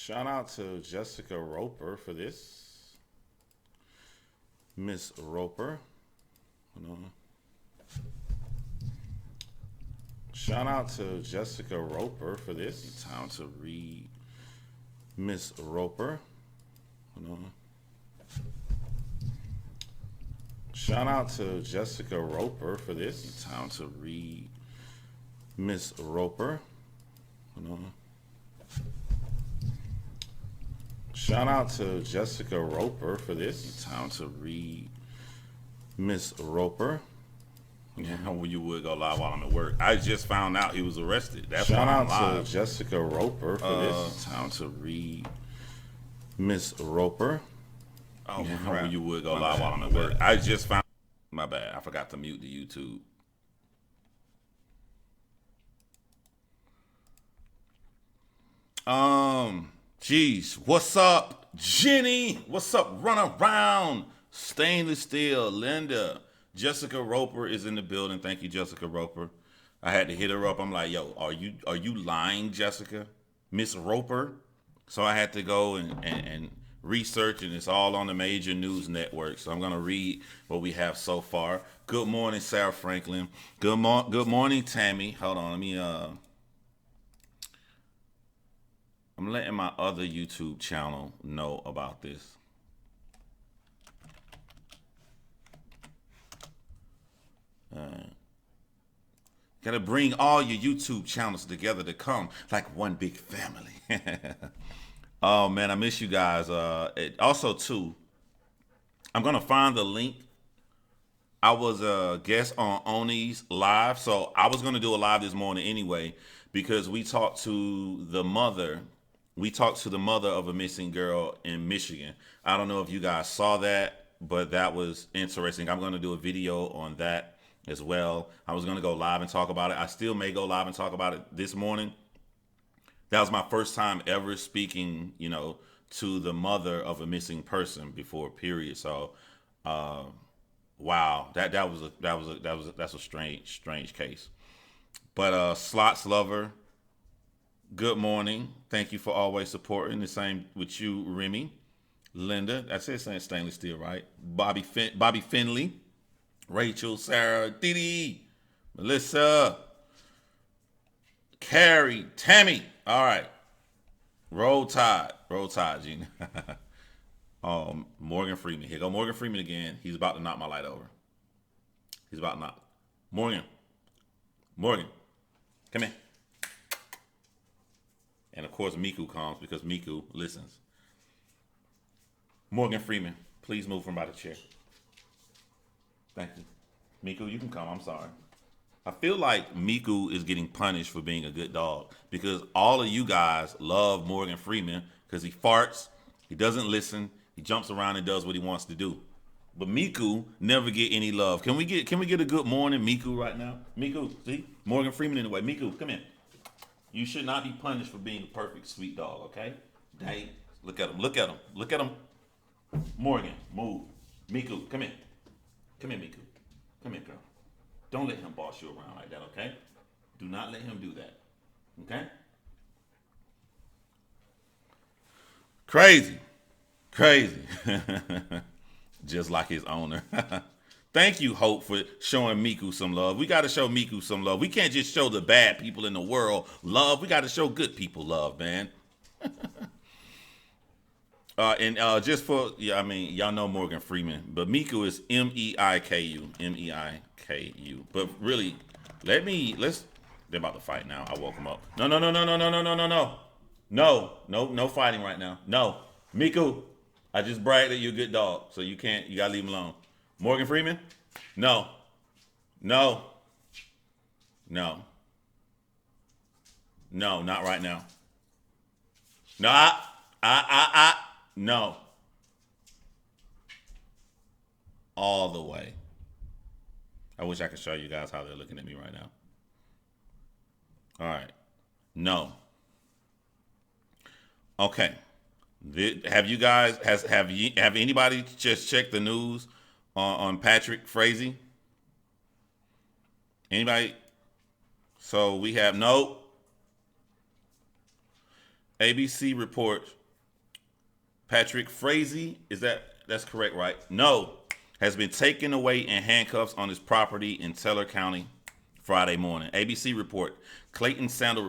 Shout out to Jessica Roper for this. Miss Roper. Hold on. Shout out to Jessica Roper for this. Time to read Miss Roper. Hold on. Shout out to Jessica Roper for this. Time to read Miss Roper. Hold on. Shout out to Jessica Roper for this. Time to read Miss Roper. Yeah, well, you would go live while I'm at work. I just found out he was arrested. That's why I'm live. Shout out to Jessica Roper for this. Time to read Miss Roper. Oh, yeah, well, you would go live while I'm at work. I just found. My bad. I forgot to mute the YouTube. Geez, what's up, Jenny? What's up, run around? Stainless Steel, Linda. Jessica Roper is in the building. Thank you, Jessica Roper. I had to hit her up. I'm like, yo, are you lying, Jessica? Miss Roper? So I had to go and research, and it's all on the major news network. So I'm going to read what we have so far. Good morning, Sarah Franklin. Good morning, Tammy. Hold on, let me I'm letting my other YouTube channel know about this. Gotta bring all your YouTube channels together to come like one big family. Oh man, I miss you guys. Also too, I'm gonna find the link. I was a guest on Oni's live, so I was gonna do a live this morning anyway because we talked to the mother. We talked to the mother of a missing girl in Michigan. I don't know if you guys saw that, but that was interesting. I'm gonna do a video on that as well. I was going to go live and talk about it. I still may go live and talk about it this morning. That was my first time ever speaking, to the mother of a missing person before, period. So, wow, that's a strange case. But Slots Lover, good morning. Thank you for always supporting. The same with you, Remy, Linda. That's it, saying Stainless Steel, right? Bobby Finley. Rachel, Sarah, Didi, Melissa, Carrie, Tammy. All right. Roll Tide, Gina. Morgan Freeman. Here go Morgan Freeman again. He's about to knock my light over. He's about to knock. Morgan, come in. And of course, Miku comes because Miku listens. Morgan Freeman, please move from by the chair. Thank you. Miku, you can come. I'm sorry. I feel like Miku is getting punished for being a good dog because all of you guys love Morgan Freeman because he farts, he doesn't listen, he jumps around and does what he wants to do. But Miku never get any love. Can we get a good morning, Miku, right now? Miku, see? Morgan Freeman in the way. Miku, come in. You should not be punished for being a perfect sweet dog, okay? Dang. Look at him. Morgan, move. Miku, come in. Come here, Miku. Come here, girl. Don't let him boss you around like that, okay? Do not let him do that, okay? Crazy. Just like his owner. Thank you, Hope, for showing Miku some love. We got to show Miku some love. We can't just show the bad people in the world love. We got to show good people love, man. Just for, y'all know Morgan Freeman, but Miku is M-E-I-K-U. M-E-I-K-U. But really, they're about to fight now. I woke them up. No. No fighting right now. No. Miku, I just bragged that you're a good dog, so you gotta leave him alone. Morgan Freeman? No, not right now. No. All the way. I wish I could show you guys how they're looking at me right now. All right. No. Okay. Have anybody just checked the news on Patrick Frazee? Anybody? So we have ABC reports Patrick Frazee, that's correct, right? No, has been taken away in handcuffs on his property in Teller County Friday morning. ABC report. Clayton Sandel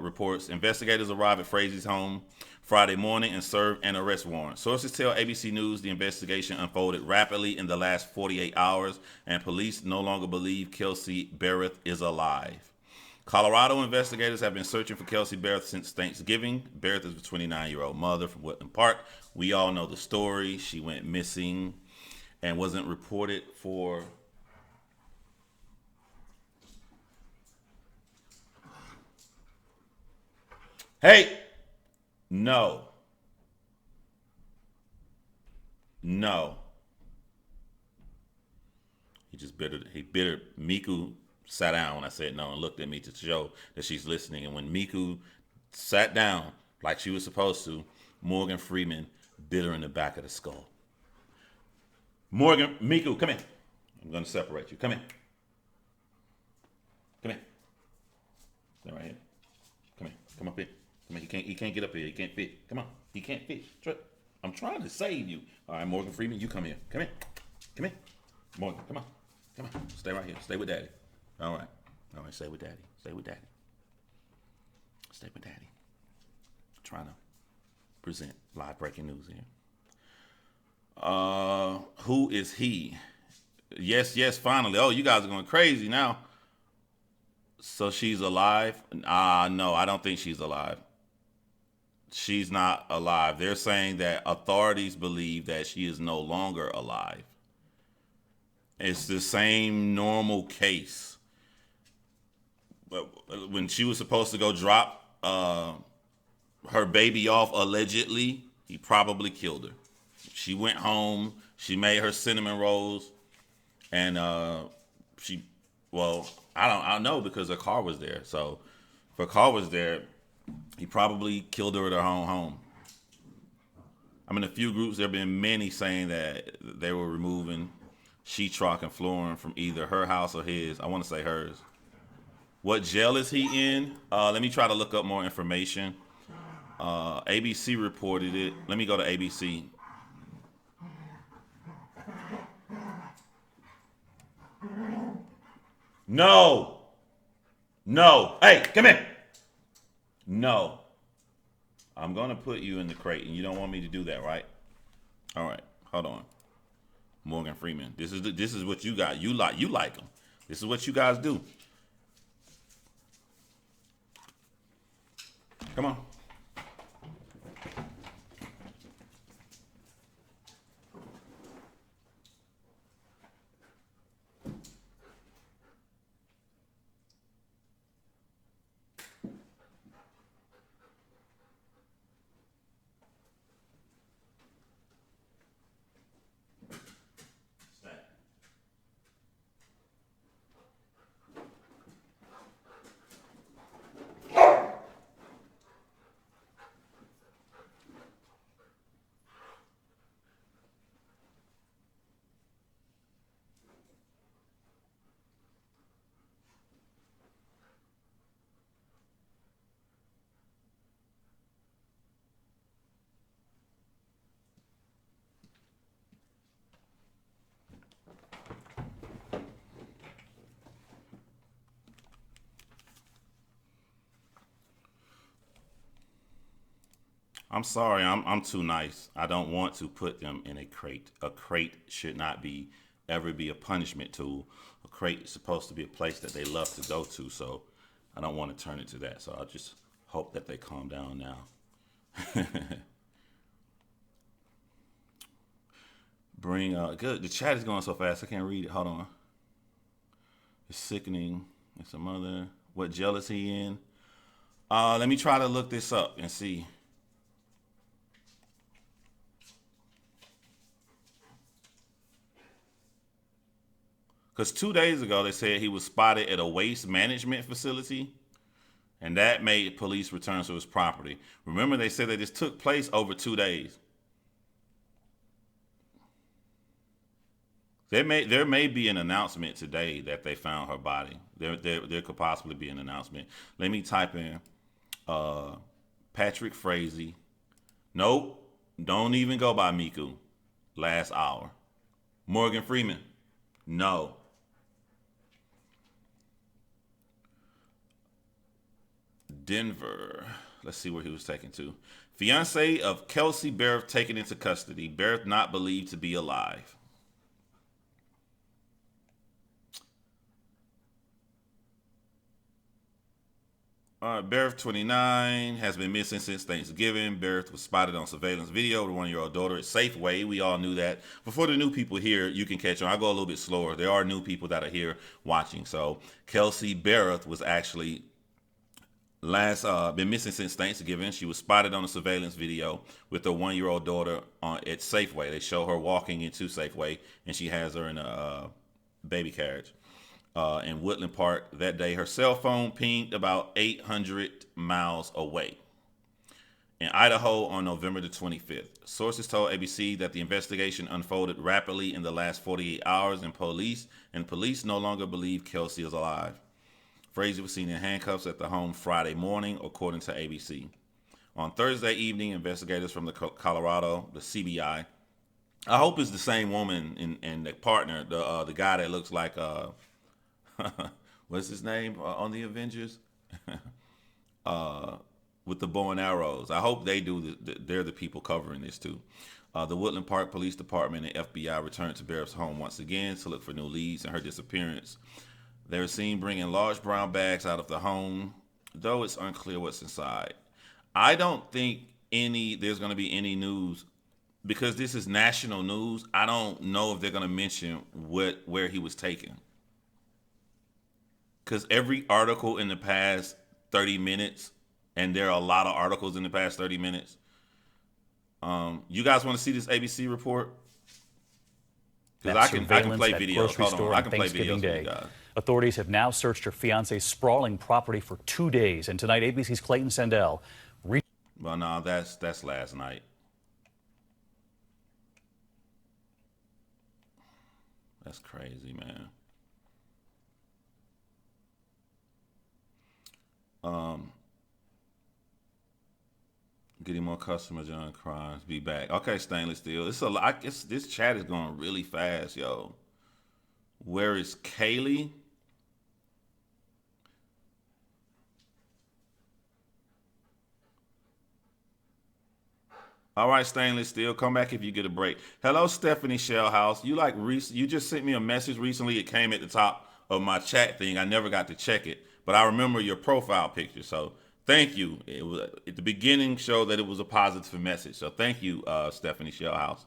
reports investigators arrived at Frazee's home Friday morning and served an arrest warrant. Sources tell ABC News the investigation unfolded rapidly in the last 48 hours, and police no longer believe Kelsey Barrett is alive. Colorado investigators have been searching for Kelsey Barrett since Thanksgiving. Barrett is a 29-year-old mother from Woodland Park. We all know the story. She went missing and wasn't reported for. Hey, no, no. He bitter. Miku sat down when I said no and looked at me to show that she's listening. And when Miku sat down like she was supposed to, Morgan Freeman bit her in the back of the skull. Miku, come in. I'm going to separate you. Come in. Come in. Stay right here. Come in. Come up here. Come in. He can't get up here. He can't fit. Come on. He can't fit. I'm trying to save you. All right, Morgan Freeman, you come here. Come in. Come in. Morgan, come on. Come on. Stay right here. Stay with Daddy. All right. All right, stay with Daddy. Stay with Daddy. Stay with Daddy. Trying to present live breaking news here. Who is he? Yes, finally. Oh, you guys are going crazy now. So she's alive? No, I don't think she's alive. She's not alive. They're saying that authorities believe that she is no longer alive. It's the same normal case. But when she was supposed to go drop her baby off, allegedly, he probably killed her. She went home. She made her cinnamon rolls, and I don't know because her car was there. So if her car was there, he probably killed her at her own home. I'm in a few groups. There have been many saying that they were removing sheetrock and flooring from either her house or his. I want to say hers. What jail is he in? Let me try to look up more information. ABC reported it. Let me go to ABC. No. Hey, come in. No. I'm going to put you in the crate, and you don't want me to do that, right? All right. Hold on. Morgan Freeman. This is what you got. You like them. This is what you guys do. Come on. I'm sorry, I'm too nice. I don't want to put them in a crate. A crate should not be ever be a punishment tool. A crate is supposed to be a place that they love to go to, so I don't want to turn it to that. So I just hope that they calm down now. Good. The chat is going so fast I can't read it. Hold on. It's sickening. It's a mother. What jail is he in? Let me try to look this up and see. Because 2 days ago, they said he was spotted at a waste management facility, and that made police return to his property. Remember, they said that this took place over 2 days. There may be an announcement today that they found her body. There could possibly be an announcement. Let me type in Patrick Frazee. Nope. Don't even go by Miku. Last hour. Morgan Freeman. No. Denver. Let's see where he was taken to. Fiance of Kelsey Barrett taken into custody. Barrett not believed to be alive. Barrett, 29, has been missing since Thanksgiving. Barrett was spotted on surveillance video with a 1-year-old daughter at Safeway. We all knew that. Before the new people here, you can catch on. I go a little bit slower. There are new people that are here watching. So Kelsey Barrett was actually been missing since Thanksgiving. She was spotted on a surveillance video with her 1-year-old daughter at Safeway. They show her walking into Safeway, and she has her in a baby carriage. In Woodland Park that day. Her cell phone pinged about 800 miles away. In Idaho on November the 25th. Sources told ABC that the investigation unfolded rapidly in the last 48 hours, and police no longer believe Kelsey is alive. Frazee was seen in handcuffs at the home Friday morning, according to ABC. On Thursday evening, investigators from the Colorado, the CBI, I hope it's the same woman and the partner, the guy that looks like what's his name on the Avengers? With the bow and arrows. I hope they do. They're the people covering this too. The Woodland Park Police Department and FBI returned to Barrett's home once again to look for new leads in her disappearance. They were seen bringing large brown bags out of the home, though it's unclear what's inside. I don't think there's going to be any news because this is national news. I don't know if they're going to mention where he was taken. Because every article in the past 30 minutes, and there are a lot of articles in the past 30 minutes. You guys want to see this ABC report? Because I can play videos. Hold on, I can play videos for you guys. Authorities have now searched her fiance's sprawling property for 2 days, and tonight ABC's Clayton Sandell. Well, no, that's last night. That's crazy, man. Getting more customers on Chrymes. Be back. Okay, stainless steel. It's a lot. This chat is going really fast, yo. Where is Kaylee? All right, stainless steel. Come back if you get a break. Hello, Stephanie Shellhouse. You just sent me a message recently. It came at the top of my chat thing. I never got to check it, but I remember your profile picture. So thank you. It was at the beginning showed that it was a positive message. So thank you, Stephanie Shellhouse.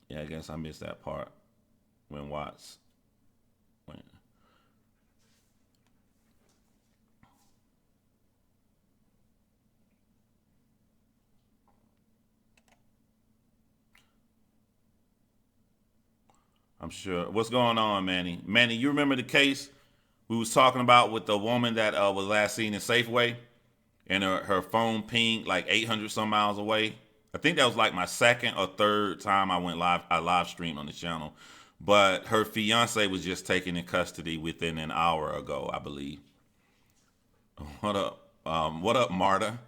Yeah, I guess I missed that part when Watts went. I'm sure. What's going on, Manny? Manny, you remember the case we was talking about with the woman that was last seen in Safeway, and her phone pinged like 800 some miles away? I think that was like my second or third time I went live. I live streamed on the channel, but her fiance was just taken in custody within an hour ago, I believe. What up? What up, Marta?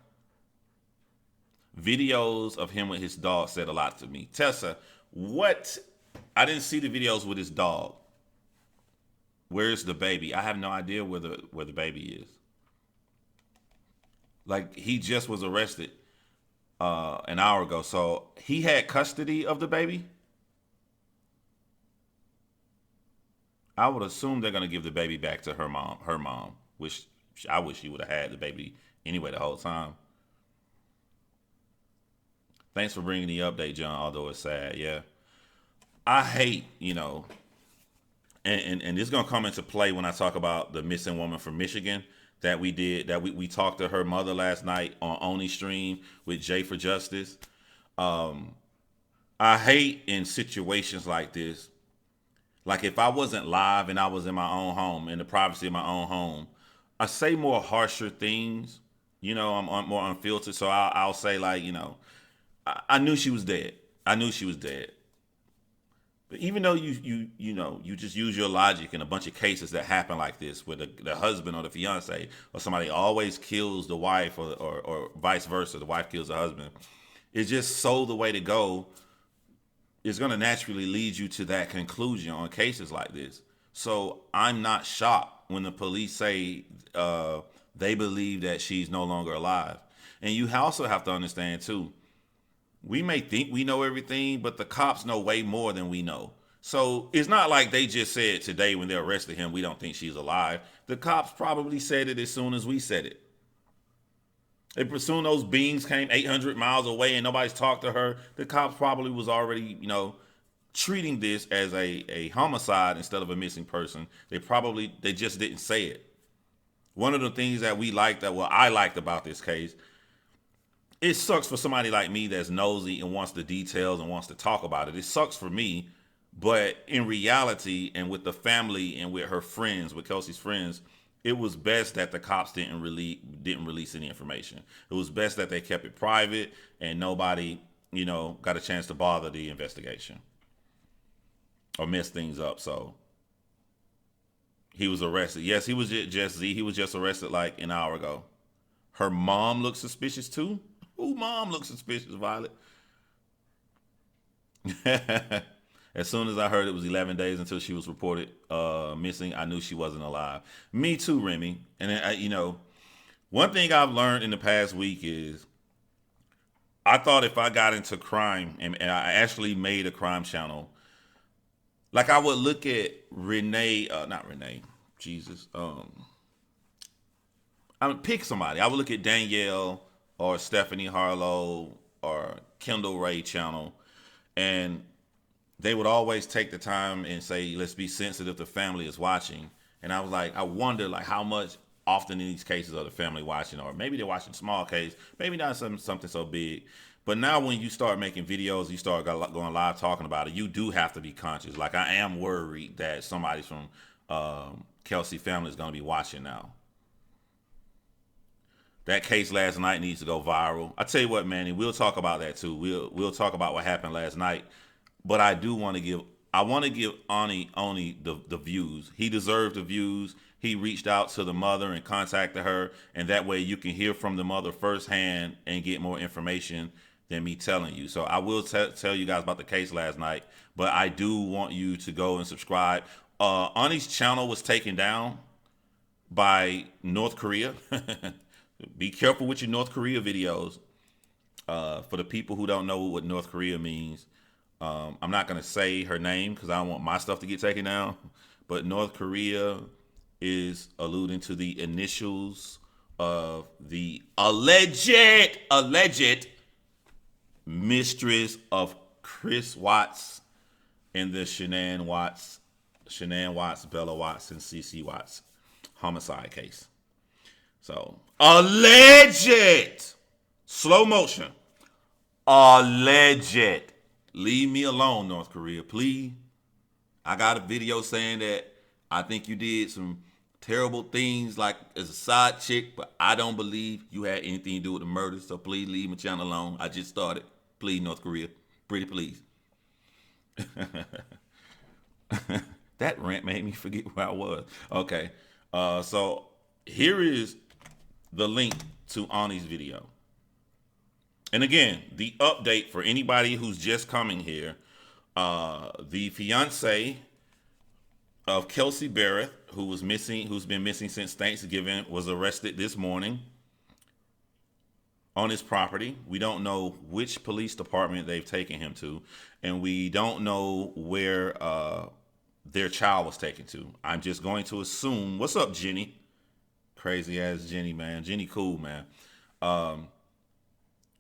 Videos of him with his dog said a lot to me. Tessa, what? I didn't see the videos with his dog. Where's the baby? I have no idea where the baby is. Like, he just was arrested an hour ago, so he had custody of the baby. I would assume they're gonna give the baby back to her mom, which I wish she would have had the baby anyway the whole time. Thanks for bringing the update, John. Although it's sad, yeah. I hate, and this is gonna come into play when I talk about the missing woman from Michigan that we talked to her mother last night on Oni stream with Jay for Justice. I hate in situations like this. Like if I wasn't live and I was in my own home, in the privacy of my own home, I say more harsher things. I'm more unfiltered, so I'll say like, I knew she was dead. I knew she was dead. Even though you just use your logic in a bunch of cases that happen like this, where the husband or the fiance or somebody always kills the wife, or vice versa, the wife kills the husband. It's just so the way to go is going to naturally lead you to that conclusion on cases like this. So I'm not shocked when the police say they believe that she's no longer alive. And you also have to understand too, we may think we know everything, but the cops know way more than we know. So it's not like they just said today when they arrested him, we don't think she's alive. The cops probably said it as soon as we said it. If soon those beings came 800 miles away and nobody's talked to her, the cops probably was already, treating this as a homicide instead of a missing person. They just didn't say it. One of the things that I liked about this case, it sucks for somebody like me that's nosy and wants the details and wants to talk about it. It sucks for me, but in reality, and with the family and with her friends, with Kelsey's friends, it was best that the cops didn't release any information. It was best that they kept it private and nobody, got a chance to bother the investigation or mess things up. So he was arrested. Yes, he was just Z. He was just arrested like an hour ago. Her mom looks suspicious too. Who mom looks suspicious, Violet? As soon as I heard it was 11 days until she was reported missing, I knew she wasn't alive. Me too, Remy. And one thing I've learned in the past week is I thought if I got into crime and I actually made a crime channel, like I would look at not Renee, Jesus. I would pick somebody. I would look at Danielle or Stephanie Harlow or Kendall Ray channel, and they would always take the time and say, let's be sensitive, the family is watching. And I was like, I wonder like how much often in these cases are the family watching, or maybe they're watching small case, maybe not something so big. But now when you start making videos, you start going live talking about it, you do have to be conscious. Like I am worried that somebody from Kelsey family is going to be watching now. That case last night needs to go viral. I tell you what, Manny, we'll talk about that too. We'll talk about what happened last night. But I want to give Oni the views. He deserved the views. He reached out to the mother and contacted her, and that way you can hear from the mother firsthand and get more information than me telling you. So I will tell you guys about the case last night, but I do want you to go and subscribe. Oni's channel was taken down by North Korea. Be careful with your North Korea videos. For the people who don't know what North Korea means, I'm not going to say her name because I don't want my stuff to get taken down. But North Korea is alluding to the initials of the alleged mistress of Chris Watts and the Shanann Watts, Bella Watts, and CC Watts homicide case. So, alleged. Slow motion. Alleged. Leave me alone, North Korea, please. I got a video saying that I think you did some terrible things like as a side chick, but I don't believe you had anything to do with the murder, so please leave my channel alone. I just started. Please, North Korea. Pretty please. That rant made me forget where I was. Okay. So here is the link to Ani's video. And again, the update for anybody who's just coming here, the fiance of Kelsey Barrett, who's been missing since Thanksgiving, was arrested this morning on his property. We don't know which police department they've taken him to, and we don't know where their child was taken to. I'm just going to assume. What's up, Jenny? Crazy ass Jenny, man. Jenny cool, man.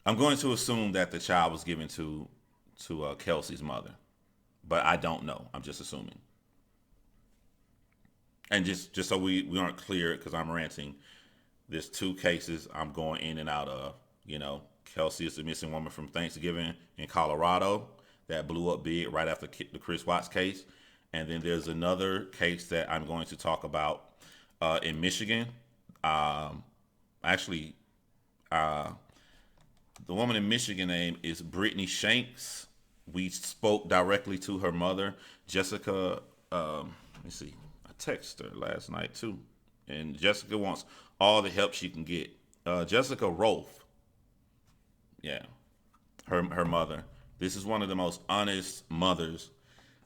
I'm going to assume that the child was given to Kelsey's mother, but I don't know. I'm just assuming. And just so we aren't clear, because I'm ranting, there's two cases I'm going in and out of. Kelsey is the missing woman from Thanksgiving in Colorado that blew up big right after the Chris Watts case. And then there's another case that I'm going to talk about in Michigan. The woman in Michigan name is Brittany Shanks. We spoke directly to her mother, Jessica. Let me see. I texted her last night too, and Jessica wants all the help she can get. Jessica Rolfe, yeah, her mother. This is one of the most honest mothers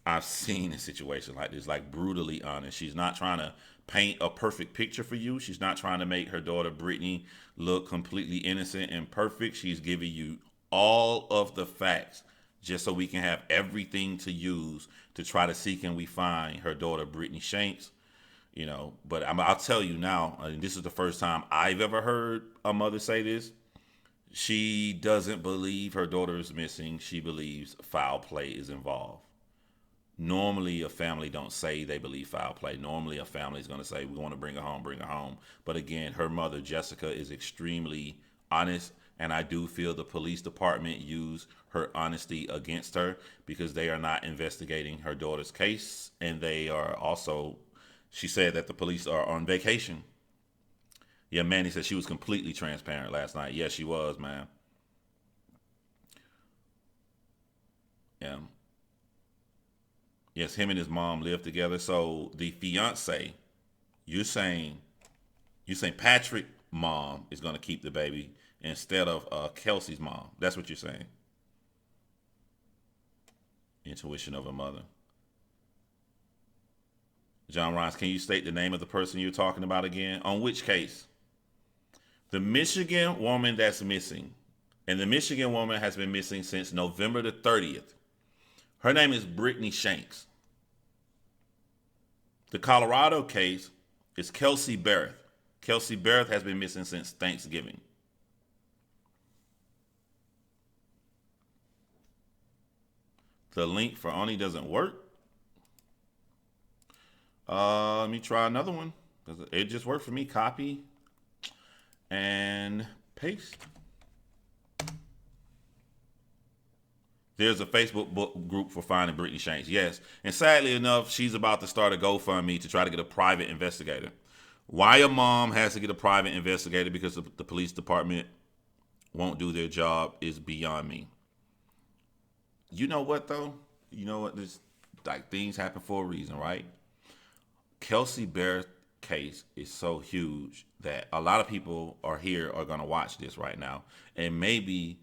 I've seen in a situation like this, like brutally honest. She's not trying to paint a perfect picture for you. She's not trying to make her daughter Brittany look completely innocent and perfect. She's giving you all of the facts just so we can have everything to use to try to see can we find her daughter Brittany Shanks. But I'll tell you now, and this is the first time I've ever heard a mother say this. She doesn't believe her daughter is missing. She believes foul play is involved. Normally, a family don't say they believe foul play. Normally, a family is going to say, we want to bring her home, bring her home. But again, her mother, Jessica, is extremely honest. And I do feel the police department used her honesty against her because they are not investigating her daughter's case. And they are also, she said that the police are on vacation. Yeah, Manny said she was completely transparent last night. Yes, she was, man. Yeah. Yes, him and his mom live together. So the fiance, you're saying, Patrick mom is going to keep the baby instead of Kelsey's mom. That's what you're saying. Intuition of a mother. John Rhines, can you state the name of the person you're talking about again? On which case? The Michigan woman that's missing. And the Michigan woman has been missing since November the 30th. Her name is Brittany Shanks. The Colorado case is Kelsey Barrett. Kelsey Barrett has been missing since Thanksgiving. The link for Oni doesn't work. Let me try another one. It just worked for me. Copy and paste. There's a Facebook book group for finding Brittany Shanks. Yes. And sadly enough, she's about to start a GoFundMe to try to get a private investigator. Why a mom has to get a private investigator because the police department won't do their job is beyond me. You know what, though? You know what? This, like, things happen for a reason, right? Kelsey Barrett's case is so huge that a lot of people are going to watch this right now. And maybe,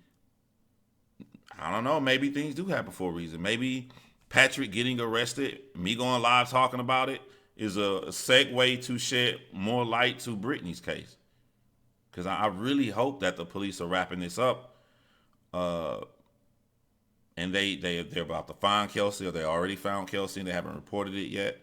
I don't know, maybe things do happen for a reason. Maybe Patrick getting arrested, me going live talking about it, is a segue to shed more light to Brittany's case. Because I really hope that the police are wrapping this up. And they're about to find Kelsey, or they already found Kelsey and they haven't reported it yet.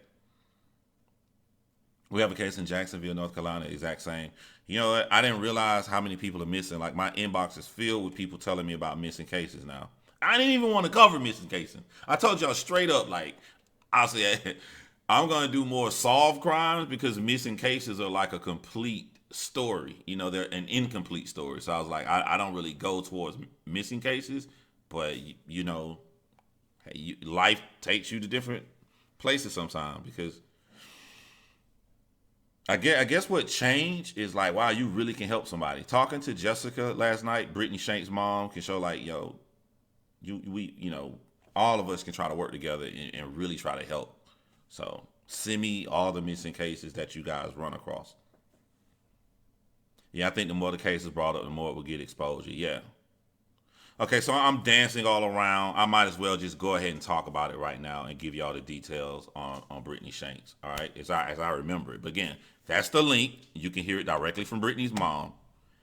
We have a case in Jacksonville, North Carolina, exact same. You know what? I didn't realize how many people are missing. Like, my inbox is filled with people telling me about missing cases now. I didn't even want to cover missing cases. I told y'all straight up, like, I'll say, I'm going to do more solved crimes because missing cases are like a complete story. You know, they're an incomplete story. So I was like, I don't really go towards missing cases, but, you know, life takes you to different places sometimes because I guess what changed is like, wow, you really can help somebody. Talking to Jessica last night, Brittany Shanks' mom, can show like, yo, all of us can try to work together and really try to help. So send me all the missing cases that you guys run across. Yeah, I think the more the cases brought up, the more it will get exposure. Yeah. Okay, so I'm dancing all around. I might as well just go ahead and talk about it right now and give y'all the details on Brittany Shanks. All right, as I remember it. But again, that's the link. You can hear it directly from Brittany's mom.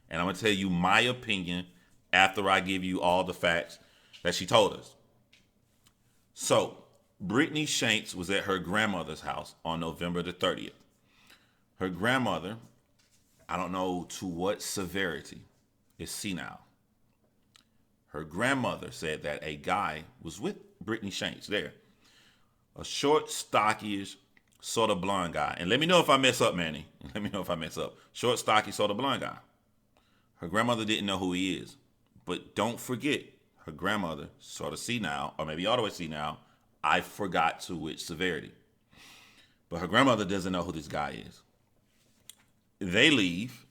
And I'm going to tell you my opinion after I give you all the facts that she told us. So, Brittany Shanks was at her grandmother's house on November the 30th. Her grandmother, I don't know to what severity, is senile. Her grandmother said that a guy was with Brittany Shanks there. A short, stockish, sort of blonde guy. And let me know if I mess up, Manny. Let me know if I mess up. Short, stocky, sort of blonde guy. Her grandmother didn't know who he is. But don't forget, her grandmother, sort of senile, or maybe all the way senile, I forgot to which severity. But her grandmother doesn't know who this guy is. They leave,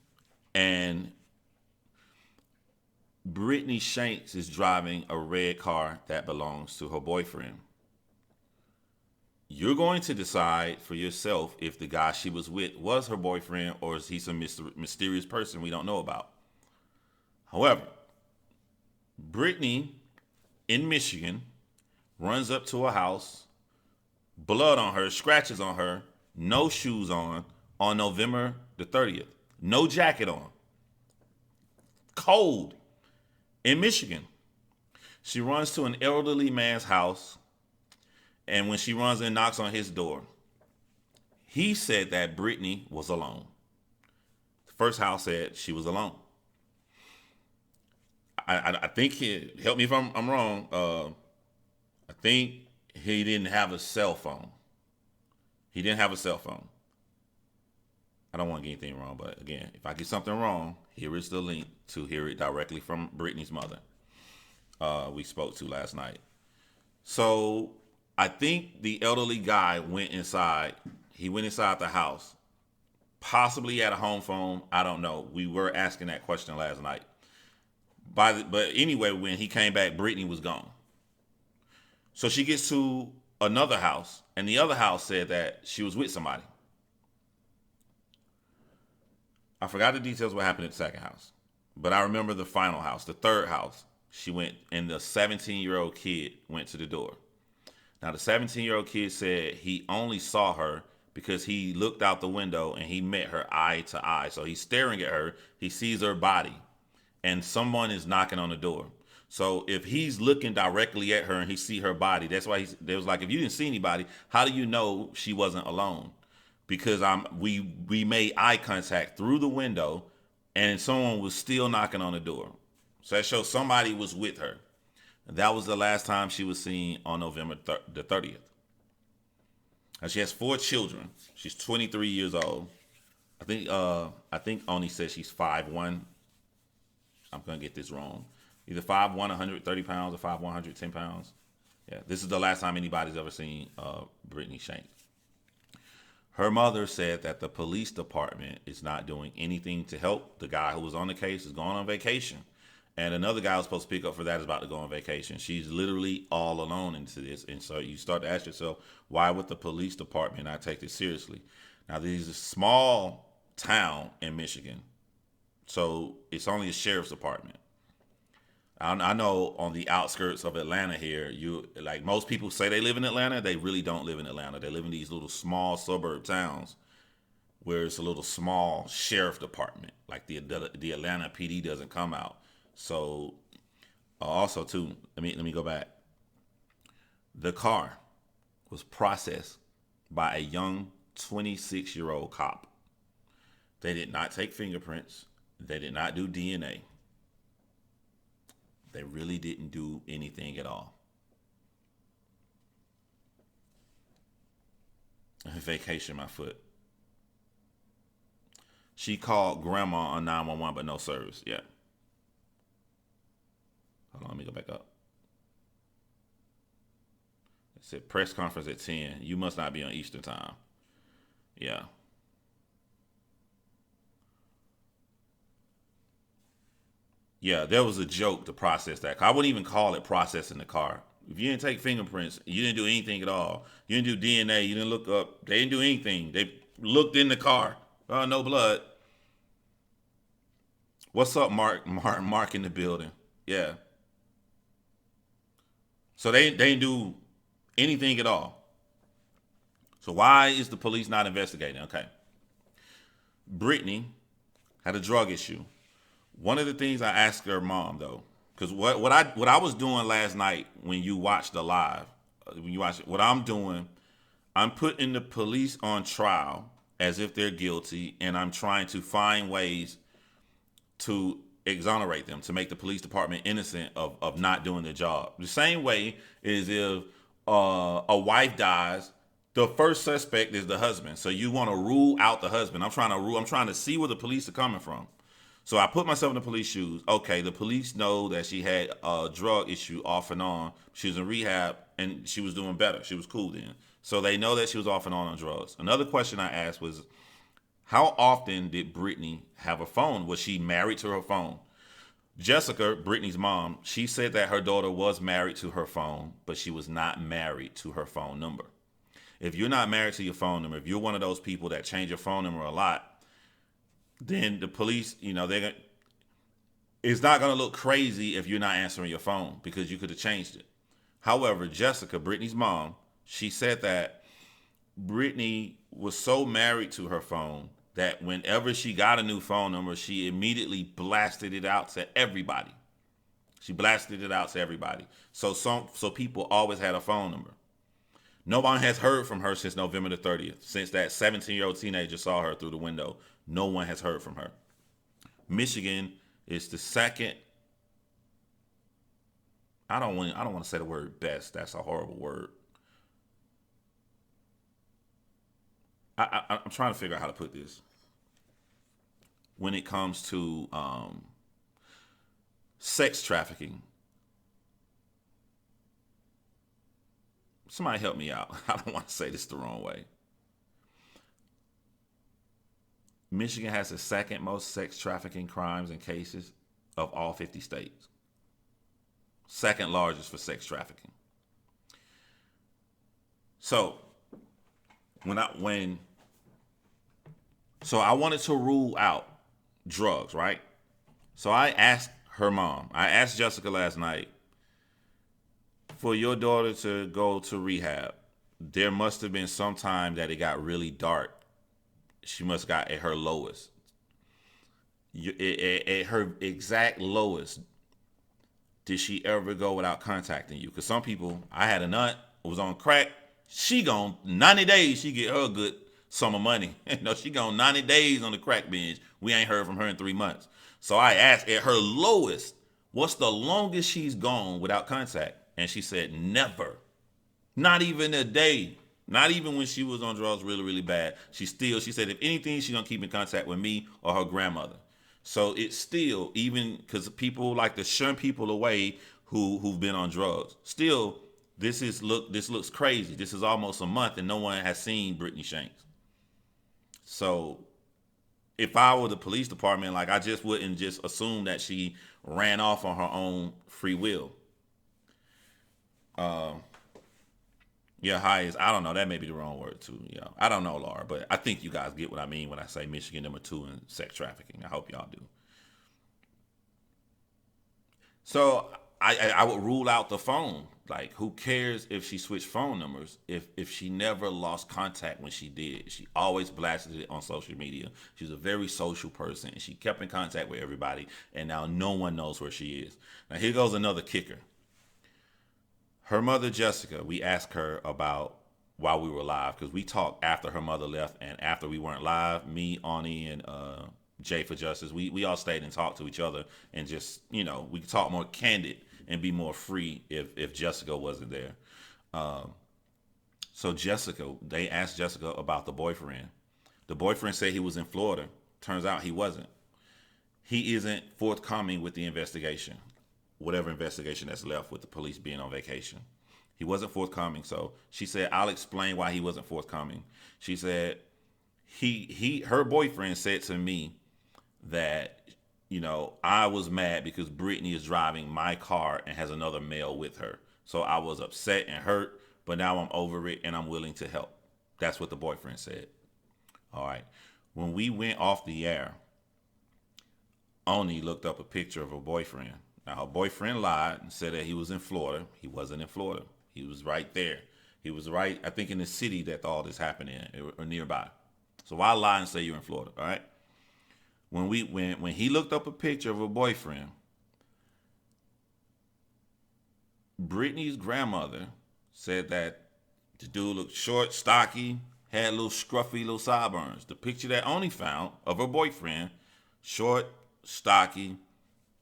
and Brittany Shanks is driving a red car that belongs to her boyfriend. You're going to decide for yourself if the guy she was with was her boyfriend or is he some mysterious person we don't know about. However, Brittany in Michigan runs up to a house, blood on her, scratches on her, no shoes on November the 30th. No jacket on. Cold in Michigan. She runs to an elderly man's house, and when she runs and knocks on his door, he said that Brittany was alone. The first house said she was alone. I think help me if I'm wrong. I think he didn't have a cell phone. He didn't have a cell phone. I don't want to get anything wrong, but again, if I get something wrong, here is the link to hear it directly from Brittany's mother. We spoke to last night. So I think the elderly guy went inside. He went inside the house. Possibly had a home phone. I don't know. We were asking that question last night. But anyway, when he came back, Brittany was gone. So she gets to another house, and the other house said that she was with somebody. I forgot the details of what happened at the second house, but I remember the final house, the third house. She went, and the 17-year-old kid went to the door. Now, the 17-year-old kid said he only saw her because he looked out the window and he met her eye to eye. So he's staring at her. He sees her body, and someone is knocking on the door. So if he's looking directly at her and he see her body, that's why they was like, if you didn't see anybody, how do you know she wasn't alone? Because we made eye contact through the window, and someone was still knocking on the door. So that shows somebody was with her. That was the last time she was seen on November the 30th. Now she has 4 children. She's 23 years old. I think Oni says she's 5'1". I'm gonna get this wrong. Either 5'1", 130 pounds, or 5'1", 110 pounds. Yeah, this is the last time anybody's ever seen Brittany Shanks. Her mother said that the police department is not doing anything to help. The guy who was on the case is going on vacation. And another guy who's supposed to pick up for that is about to go on vacation. She's literally all alone into this. And so you start to ask yourself, why would the police department not take this seriously? Now, this is a small town in Michigan. So it's only a sheriff's department. I know on the outskirts of Atlanta here, like most people say they live in Atlanta, they really don't live in Atlanta. They live in these little small suburb towns where it's a little small sheriff department. Like the Atlanta PD doesn't come out. So also too, let me go back. The car was processed by a young 26-year-old cop. They did not take fingerprints. They did not do DNA. They really didn't do anything at all. Vacation my foot. She called grandma on 911, but no service. Yeah. Hold on, let me go back up. It said press conference at 10. You must not be on Eastern time. Yeah. Yeah, there was a joke to process that. I wouldn't even call it processing the car. If you didn't take fingerprints, you didn't do anything at all. You didn't do DNA. You didn't look up. They didn't do anything. They looked in the car. No blood. What's up, Mark? Mark in the building. Yeah. So they didn't do anything at all. So why is the police not investigating? Okay. Brittany had a drug issue. One of the things I asked her mom though, because what I was doing last night when you watched the live, what I'm doing, I'm putting the police on trial as if they're guilty, and I'm trying to find ways to exonerate them, to make the police department innocent of not doing their job. The same way is if a wife dies, the first suspect is the husband. So you want to rule out the husband. I'm trying to see where the police are coming from. So I put myself in the police shoes. Okay, the police know that she had a drug issue off and on. She was in rehab and she was doing better. She was cool then. So they know that she was off and on drugs. Another question I asked was, how often did Brittany have a phone? Was she married to her phone? Jessica, Brittany's mom, she said that her daughter was married to her phone, but she was not married to her phone number. If you're not married to your phone number, if you're one of those people that change your phone number a lot, then the police, it's not going to look crazy if you're not answering your phone because you could have changed it. However, Jessica, Brittany's mom, she said that Brittany was so married to her phone that whenever she got a new phone number, she immediately blasted it out to everybody. She blasted it out to everybody. So people always had a phone number. No one has heard from her since November the 30th. Since that 17-year-old teenager saw her through the window, no one has heard from her. Michigan is the second. I don't want to say the word best. That's a horrible word. I'm trying to figure out how to put this. When it comes to sex trafficking, somebody help me out. I don't want to say this the wrong way. Michigan has the second most sex trafficking crimes and cases of all 50 states. Second largest for sex trafficking. So I wanted to rule out drugs, right? So I asked her mom. I asked Jessica last night, for your daughter to go to rehab, there must have been some time that it got really dark. She must have got at her lowest. At her exact lowest, did she ever go without contacting you? Because some people, I had a nut, was on crack, she gone 90 days, she get her a good sum of money. She gone 90 days on the crack binge. We ain't heard from her in 3 months. So I asked at her lowest, what's the longest she's gone without contact? And she said, never. Not even a day. Not even when she was on drugs really, really bad. She said, if anything, she's going to keep in contact with me or her grandmother. So it's still, even because people like to shun people away who've been on drugs. Still, this looks crazy. This is almost a month and no one has seen Brittany Shanks. So if I were the police department, I just wouldn't just assume that she ran off on her own free will. I don't know. That may be the wrong word too. I don't know, Laura, but I think you guys get what I mean when I say Michigan number 2 in sex trafficking. I hope y'all do. So I would rule out the phone. Who cares if she switched phone numbers if she never lost contact when she did? She always blasted it on social media. She's a very social person, and she kept in contact with everybody, and now no one knows where she is. Now, here goes another kicker. Her mother, Jessica, we asked her about while we were live, because we talked after her mother left and after we weren't live. Me, Ani, and Jay for Justice, we all stayed and talked to each other and just, we could talk more candid and be more free if Jessica wasn't there. So they asked Jessica about the boyfriend. The boyfriend said he was in Florida. Turns out he wasn't. He isn't forthcoming with the investigation. Whatever investigation that's left with the police being on vacation. He wasn't forthcoming. So she said, I'll explain why he wasn't forthcoming. She said, her boyfriend said to me that, I was mad because Brittany is driving my car and has another male with her. So I was upset and hurt, but now I'm over it and I'm willing to help. That's what the boyfriend said. All right. When we went off the air, Oni looked up a picture of her boyfriend. Now, her boyfriend lied and said that he was in Florida. He wasn't in Florida. He was right there. He was right, I think, in the city that all this happened in or nearby. So why lie and say you're in Florida, all right? When he looked up a picture of her boyfriend, Brittany's grandmother said that the dude looked short, stocky, had little scruffy little sideburns. The picture that Oni found of her boyfriend, short, stocky,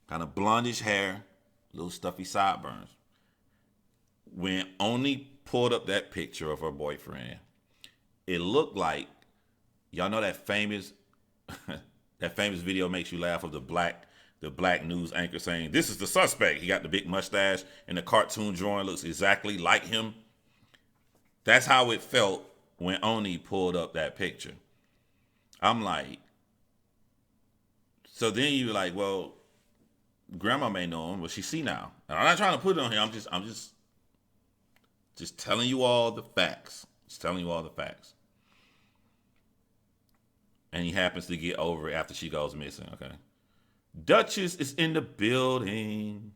kind of blondish hair, little stuffy sideburns. When Oni pulled up that picture of her boyfriend, it looked like, y'all know that famous video makes you laugh of the black news anchor saying, "This is the suspect." He got the big mustache and the cartoon drawing looks exactly like him. That's how it felt when Oni pulled up that picture. I'm like, so then you're like, well, grandma may know him, but she's senile. And I'm not trying to put it on here. I'm just telling you all the facts. Just telling you all the facts. And he happens to get over it after she goes missing. Okay. Duchess is in the building.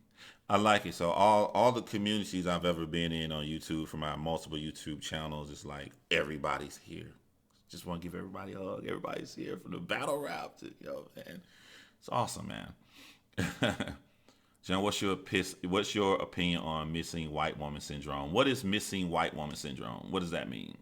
I like it. So all the communities I've ever been in on YouTube from my multiple YouTube channels, it's like everybody's here. Just want to give everybody a hug. Everybody's here from the battle rap to man. It's awesome, man. John, what's your opinion on missing white woman syndrome? What is missing white woman syndrome? What does that mean?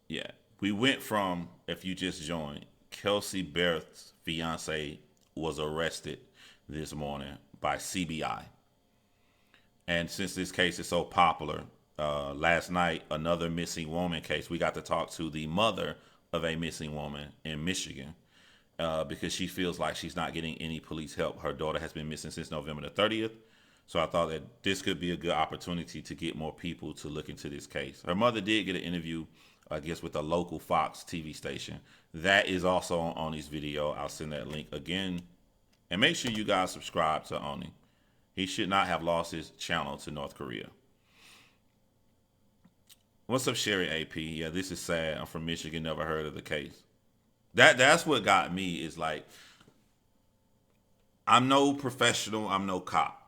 Yeah. We went from, if you just joined, Kelsey Berth's fiance was arrested this morning by CBI. And since this case is so popular, last night, another missing woman case, we got to talk to the mother of a missing woman in Michigan because she feels like she's not getting any police help. Her daughter has been missing since November the 30th. So I thought that this could be a good opportunity to get more people to look into this case. Her mother did get an interview, I guess, with a local Fox TV station. That is also on Oni's video. I'll send that link again. And make sure you guys subscribe to Oni. He should not have lost his channel to North Korea. What's up, Sherry AP? Yeah, this is sad. I'm from Michigan. Never heard of the case. That's what got me is like, I'm no professional. I'm no cop.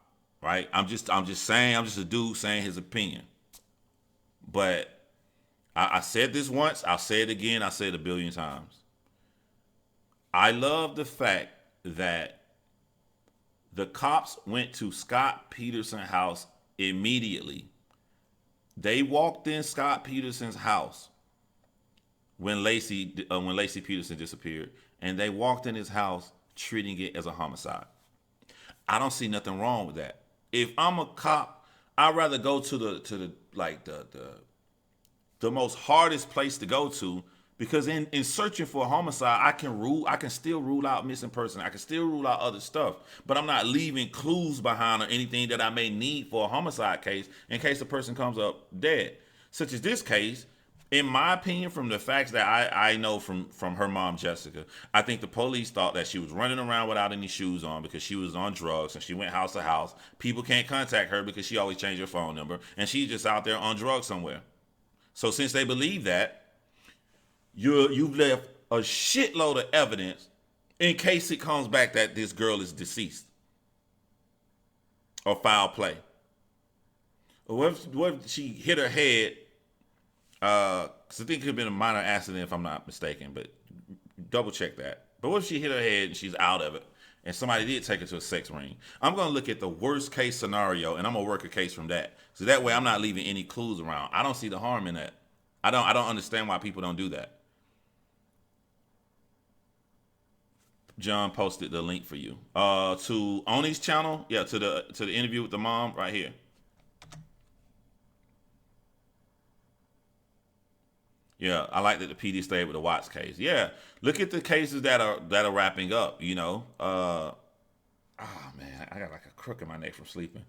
Right? I'm just saying, I'm just a dude saying his opinion. But I said this once, I'll say it again, I'll say it a billion times. I love the fact that the cops went to Scott Peterson's house immediately. They walked in Scott Peterson's house when Lacey Peterson disappeared, and they walked in his house treating it as a homicide. I don't see nothing wrong with that. If I'm a cop, I'd rather go to the most hardest place to go to, because in searching for a homicide, I can still rule out missing person. I can still rule out other stuff, but I'm not leaving clues behind or anything that I may need for a homicide case in case the person comes up dead. Such as this case, in my opinion, from the facts that I know from her mom, Jessica, I think the police thought that she was running around without any shoes on because she was on drugs and she went house to house. People can't contact her because she always changed her phone number, and she's just out there on drugs somewhere. So since they believe that, you've left a shitload of evidence in case it comes back that this girl is deceased or foul play. Or what if she hit her head? Because I think it could have been a minor accident if I'm not mistaken, but double check that. But what if she hit her head and she's out of it and somebody did take her to a sex ring? I'm going to look at the worst case scenario and I'm going to work a case from that. So that way I'm not leaving any clues around. I don't see the harm in that. I don't understand why people don't do that. John posted the link for you. To Oni's channel, yeah, to the interview with the mom right here. Yeah, I like that the PD stayed with the Watts case. Yeah, look at the cases that are wrapping up. Man, I got like a crook in my neck from sleeping.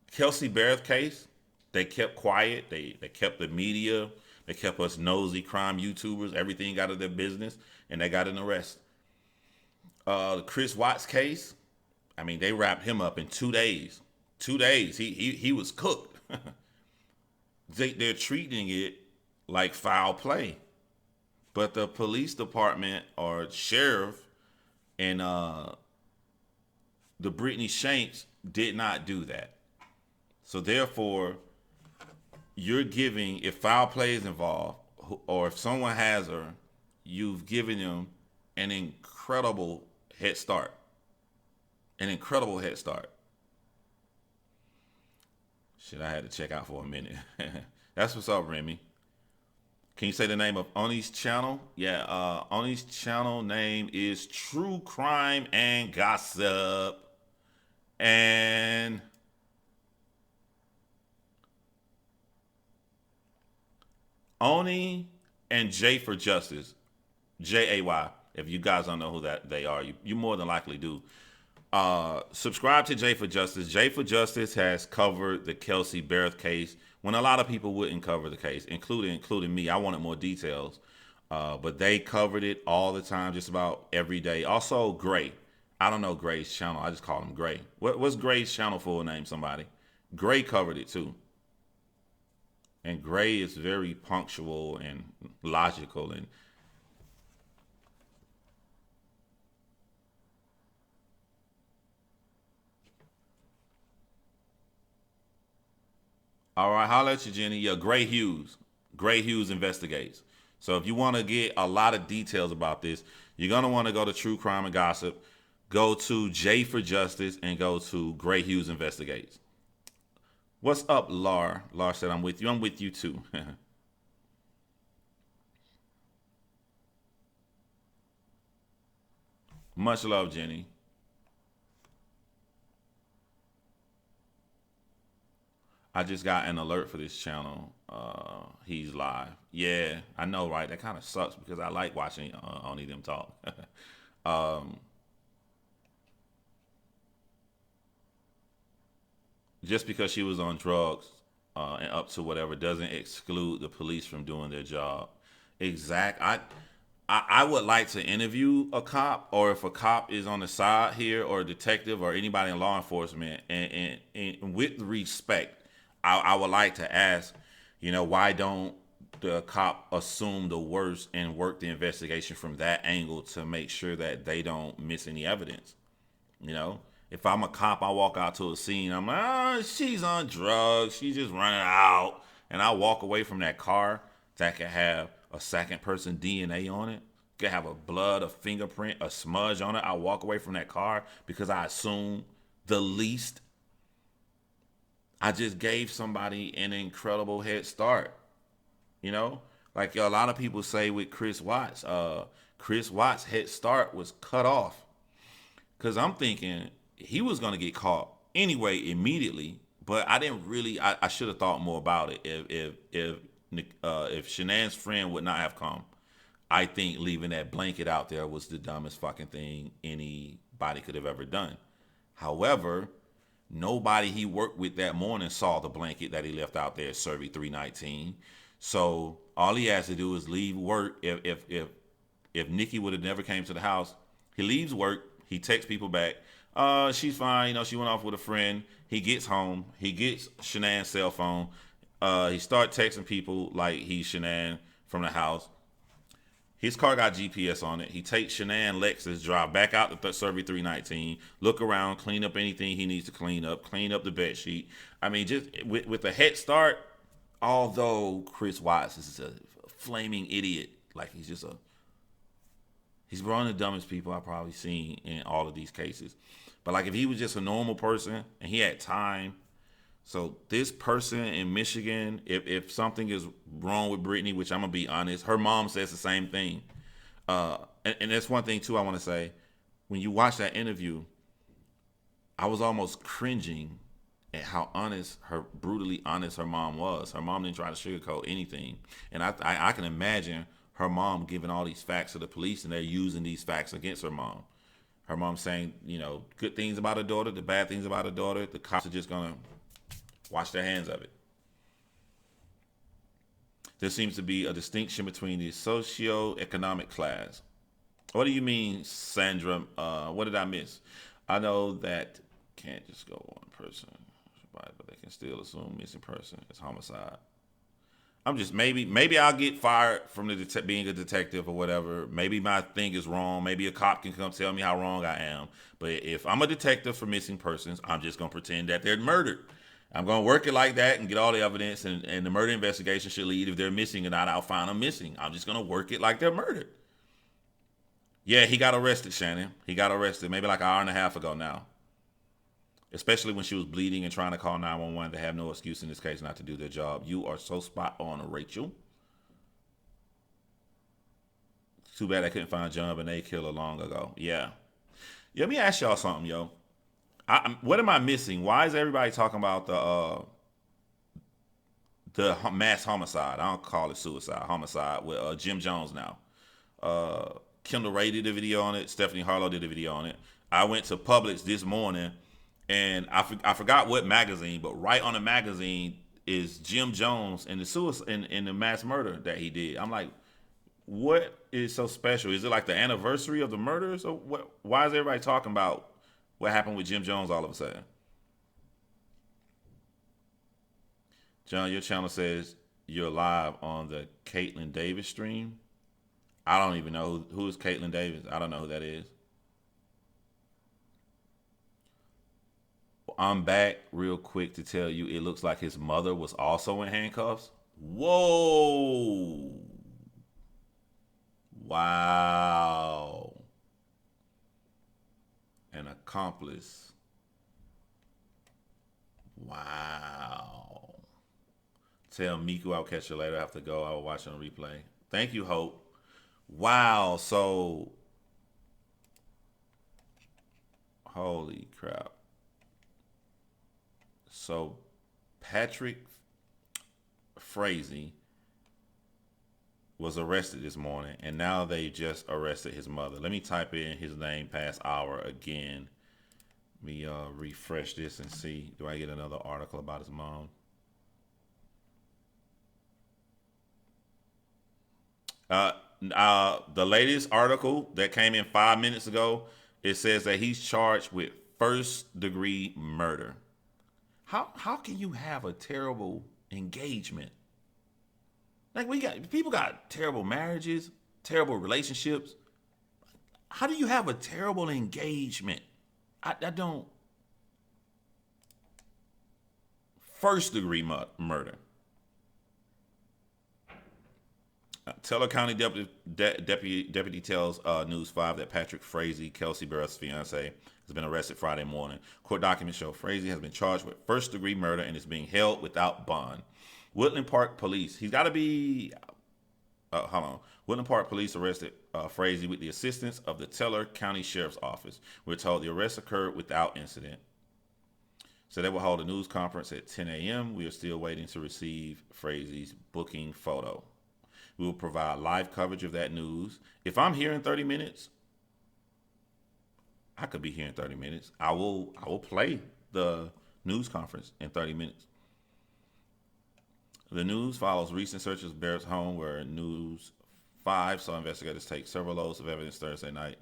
Kelsey Berth case, they kept quiet. They kept the media. They kept us nosy crime YouTubers. Everything out of their business, and they got an arrest. The Chris Watts case, I mean, they wrapped him up in 2 days. 2 days. He was cooked. They're treating it like foul play. But the police department or sheriff and the Brittany Shanks did not do that. So therefore, you're giving, if foul play is involved, or if someone has her, you've given them an incredible head start. An incredible head start. Shit, I had to check out for a minute. That's what's up, Remy. Can you say the name of Oni's channel? Yeah, Oni's channel name is True Crime and Gossip. And Oni and J for Justice. Jay. If you guys don't know who that they are, you more than likely do. Subscribe to J for Justice. J for Justice has covered the Kelsey Berth case when a lot of people wouldn't cover the case, including me. I wanted more details. But they covered it all the time, just about every day. Also, Gray. I don't know Gray's channel. I just call him Gray. What's Gray's channel full name? Somebody. Gray covered it too. And Gray is very punctual and logical. And all right, holla at you, Jenny. Yeah, Gray Hughes. Gray Hughes investigates. So if you want to get a lot of details about this, you're gonna want to go to True Crime and Gossip, go to J for Justice, and go to Gray Hughes investigates. What's up, Lar? Lar said, "I'm with you. I'm with you too." Much love, Jenny. I just got an alert for this channel. He's live. Yeah, I know, right? That kind of sucks because I like watching only them talk. um, just because she was on drugs and up to whatever doesn't exclude the police from doing their job. Exact. I would like to interview a cop, or if a cop is on the side here, or a detective, or anybody in law enforcement, and with respect, I would like to ask, why don't the cop assume the worst and work the investigation from that angle to make sure that they don't miss any evidence? You know, if I'm a cop, I walk out to a scene, I'm like, oh, she's on drugs, she's just running out, and I walk away from that car that could have a second person DNA on it, could have a blood, a fingerprint, a smudge on it. I walk away from that car because I assume the least. I just gave somebody an incredible head start. You know, like a lot of people say with Chris Watts, Chris Watts' head start was cut off. Because I'm thinking he was going to get caught anyway immediately, but I didn't really. I should have thought more about it. If Shanann's friend would not have come, I think leaving that blanket out there was the dumbest fucking thing anybody could have ever done. However, nobody he worked with that morning saw the blanket that he left out there at Survey 319. So all he has to do is leave work. If Nikki would have never came to the house, he leaves work. He texts people back. She's fine. She went off with a friend. He gets home. He gets Shanann's cell phone. He starts texting people like he's Shanann from the house. His car got GPS on it. He takes Shanann Lexus, drive back out to Survey 319, look around, clean up anything he needs to clean up the bed sheet. I mean, just with a head start, although Chris Watts is a flaming idiot, like he's one of the dumbest people I've probably seen in all of these cases. But like if he was just a normal person and he had time, so this person in Michigan, if something is wrong with Brittany, which I'm gonna be honest, her mom says the same thing. And that's one thing too I want to say. When you watch that interview, I was almost cringing at how honest, brutally honest her mom was. Her mom didn't try to sugarcoat anything, and I can imagine her mom giving all these facts to the police, and they're using these facts against her mom. Her mom saying, good things about her daughter, the bad things about her daughter. The cops are just gonna wash their hands of it. There seems to be a distinction between the socio-economic class. What do you mean, Sandra? What did I miss? I know that can't just go one person, but they can still assume missing person is homicide. I'm just maybe I'll get fired from being a detective or whatever. Maybe my thing is wrong. Maybe a cop can come tell me how wrong I am. But if I'm a detective for missing persons, I'm just gonna pretend that they're murdered. I'm gonna work it like that and get all the evidence, and the murder investigation should lead. If they're missing or not, I'll find them missing. I'm just gonna work it like they're murdered. Yeah, he got arrested, Shannon. He got arrested maybe like an hour and a half ago now. Especially when she was bleeding and trying to call 911. To have no excuse in this case not to do their job. You are so spot on, Rachel. Too bad I couldn't find John Bonet killer long ago. Yeah. Let me ask y'all something, yo. What am I missing? Why is everybody talking about the mass homicide? I don't call it suicide, homicide with Jim Jones now. Kendall Ray did a video on it. Stephanie Harlow did a video on it. I went to Publix this morning, and I forgot what magazine, but right on the magazine is Jim Jones and the suicide and the mass murder that he did. I'm like, what is so special? Is it like the anniversary of the murders, or what? Why is everybody talking about what happened with Jim Jones all of a sudden? John, your channel says you're live on the Caitlin Davis stream. I don't even know who is Caitlin Davis. I don't know who that is. I'm back real quick to tell you it looks like his mother was also in handcuffs. Whoa. Wow. An accomplice. Wow. Tell Miku I'll catch you later. I have to go. I will watch on replay. Thank you, Hope. Wow. So, holy crap. So, Patrick Frazee was arrested this morning, and now they just arrested his mother. Let me type in his name past hour again. Let me refresh this and see. Do I get another article about his mom? The latest article that came in 5 minutes ago, it says that he's charged with first degree murder. How can you have a terrible engagement? Like people got terrible marriages, terrible relationships. How do you have a terrible engagement? I don't. First degree murder. Teller County deputy tells News 5 that Patrick Frazee, Kelsey Barrett's fiance, has been arrested Friday morning. Court documents show Frazee has been charged with first degree murder and is being held without bond. Woodland Park Police. He's got to be. Hold on. Woodland Park Police arrested Frazee with the assistance of the Teller County Sheriff's Office. We're told the arrest occurred without incident. So they will hold a news conference at 10 a.m. We are still waiting to receive Frazee's booking photo. We will provide live coverage of that news. If I'm here in 30 minutes, I could be here in 30 minutes. I will play the news conference in 30 minutes. The news follows recent searches of Barrett's home, where News 5 saw investigators take several loads of evidence Thursday night.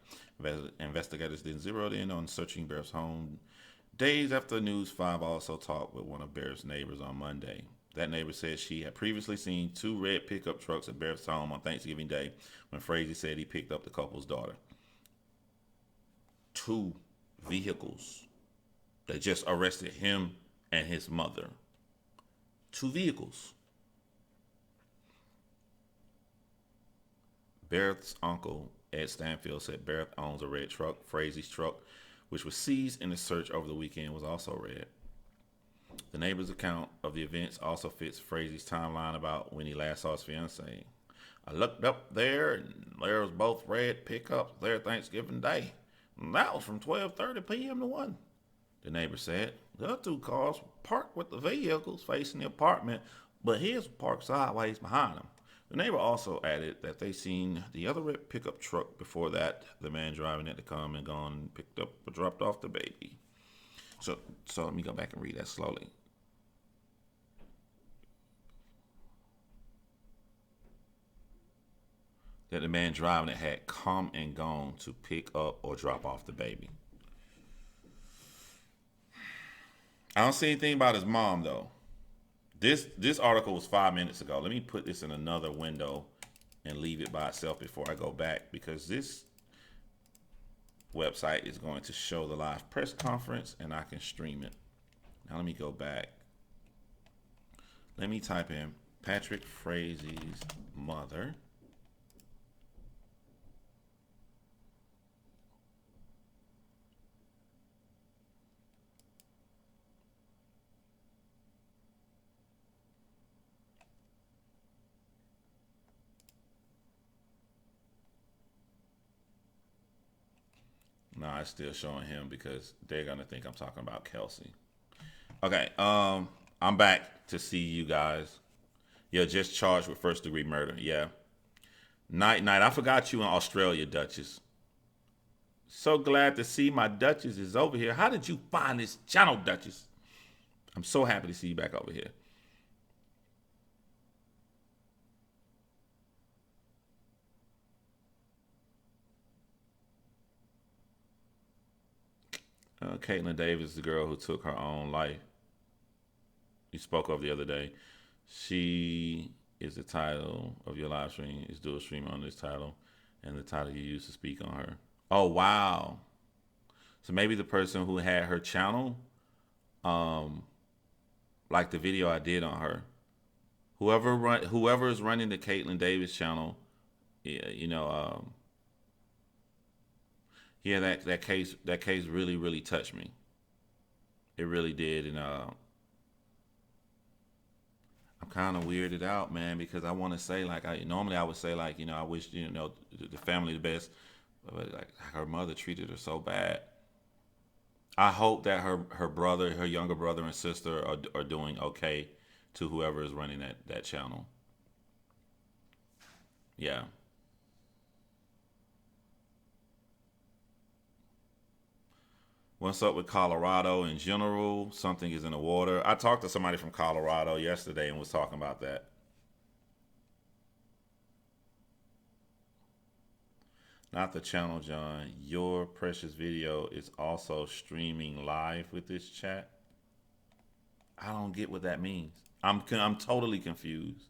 Investigators then zeroed in on searching Barrett's home days after News 5 also talked with one of Barrett's neighbors on Monday. That neighbor said she had previously seen two red pickup trucks at Barrett's home on Thanksgiving Day when Frazee said he picked up the couple's daughter. Two vehicles. They just arrested him and his mother. Two vehicles. Barrett's uncle, Ed Stanfield, said Barrett owns a red truck. Frazee's truck, which was seized in the search over the weekend, was also red. The neighbor's account of the events also fits Frazee's timeline about when he last saw his fiancée. I looked up there, and there was both red pickups there Thanksgiving Day. And that was from 12:30 p.m. to 1. The neighbor said the other two cars were parked with the vehicles facing the apartment, but his was parked sideways behind him. The neighbor also added that they seen the other red pickup truck before that. The man driving it to come and gone and picked up or dropped off the baby. So let me go back and read that slowly. That the man driving it had come and gone to pick up or drop off the baby. I don't see anything about his mom though. This article was 5 minutes ago. Let me put this in another window and leave it by itself before I go back, because this website is going to show the live press conference and I can stream it. Now let me go back. Let me type in Patrick Frazee's mother. No, it's still showing him because they're gonna think I'm talking about Kelsey. Okay, I'm back to see you guys. You're just charged with first degree murder. Yeah. Night. I forgot you in Australia, Duchess. So glad to see my Duchess is over here. How did you find this channel, Duchess? I'm so happy to see you back over here. Caitlin Davis, the girl who took her own life, you spoke of the other day. She is the title of your live stream. Is do a stream on this title, and the title you used to speak on her. Oh wow! So maybe the person who had her channel, um, like the video I did on her. Whoever is running the Caitlin Davis channel, yeah, yeah, that case really touched me. It really did, and I'm kind of weirded out, man, because I want to say like I normally I would say like I wish the family the best, but like her mother treated her so bad. I hope that her brother, her younger brother and sister are doing okay to whoever is running that channel. Yeah. What's up with Colorado in general? Something is in the water. I talked to somebody from Colorado yesterday and was talking about that. Not the channel, John. Your precious video is also streaming live with this chat. I don't get what that means. I'm totally confused.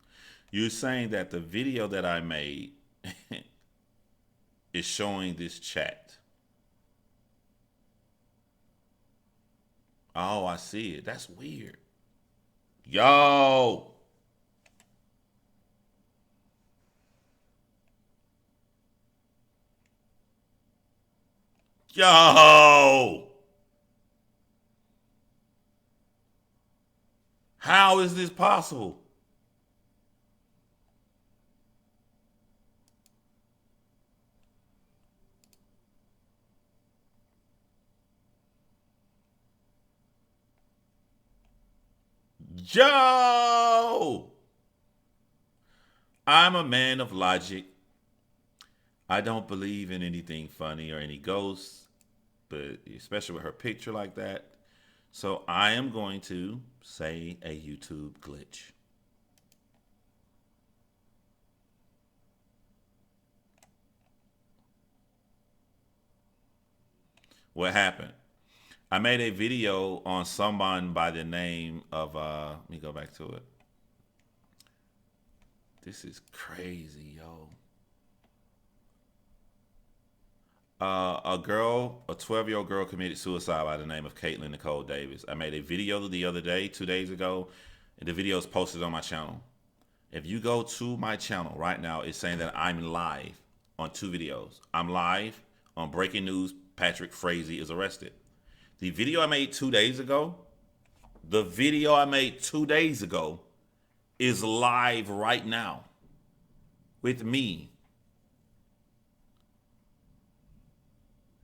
You're saying that the video that I made is showing this chat. Oh, I see it. That's weird. Yo, yo. How is this possible? Yo, I'm a man of logic. I don't believe in anything funny or any ghosts, but especially with her picture like that. So I am going to say a YouTube glitch. What happened? I made a video on someone by the name of let me go back to it. This is crazy, yo. A 12-year-old girl committed suicide by the name of Caitlin Nicole Davis. I made a video the other day, 2 days ago, and the video is posted on my channel. If you go to my channel right now, it's saying that I'm live on 2 videos. I'm live on breaking news. Patrick Frazee is arrested. The video I made 2 days ago, the video I made 2 days ago is live right now with me.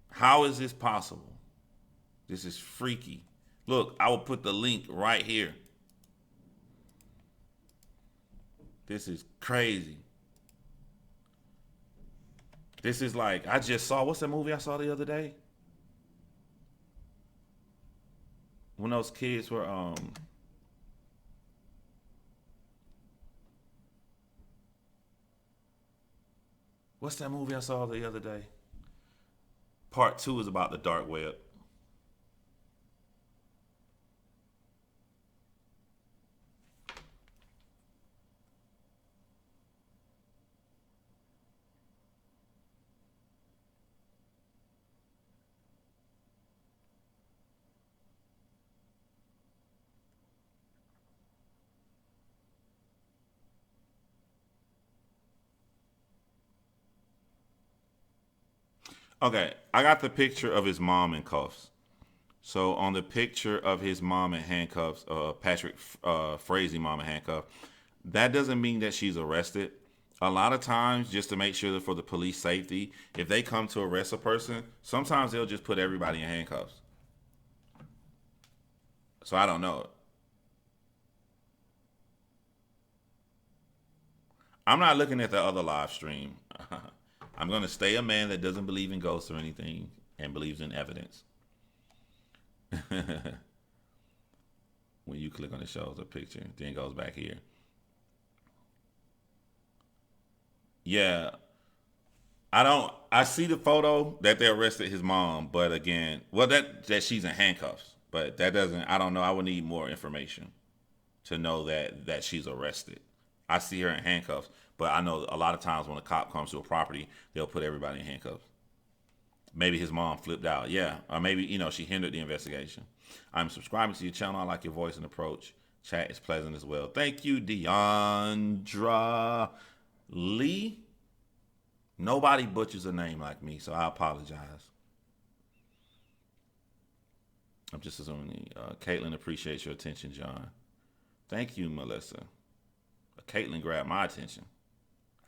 How is this possible? This is freaky. Look, I will put the link right here. This is crazy. This is like I just saw. What's that movie I saw the other day? When those kids were what's that movie I saw the other day? Part two is about the dark web. Okay, I got the picture of his mom in cuffs. So on the picture of his mom in handcuffs, Patrick Frazee mom in handcuffs, that doesn't mean that she's arrested. A lot of times, just to make sure that for the police safety, if they come to arrest a person, sometimes they'll just put everybody in handcuffs. So I don't know. I'm not looking at the other live stream. I'm going to stay a man that doesn't believe in ghosts or anything and believes in evidence. When you click on it, shows a picture, then it goes back here. Yeah, I don't. I see the photo that they arrested his mom, but again, well, that she's in handcuffs, but that doesn't. I don't know. I would need more information to know that she's arrested. I see her in handcuffs, but I know a lot of times when a cop comes to a property, they'll put everybody in handcuffs. Maybe his mom flipped out, yeah, or maybe she hindered the investigation. I'm subscribing to your channel. I like your voice and approach. Chat is pleasant as well. Thank you, Deandra Lee. Nobody butchers a name like me, so I apologize. I'm just assuming. Caitlin appreciates your attention, John. Thank you, Melissa. Caitlin grabbed my attention.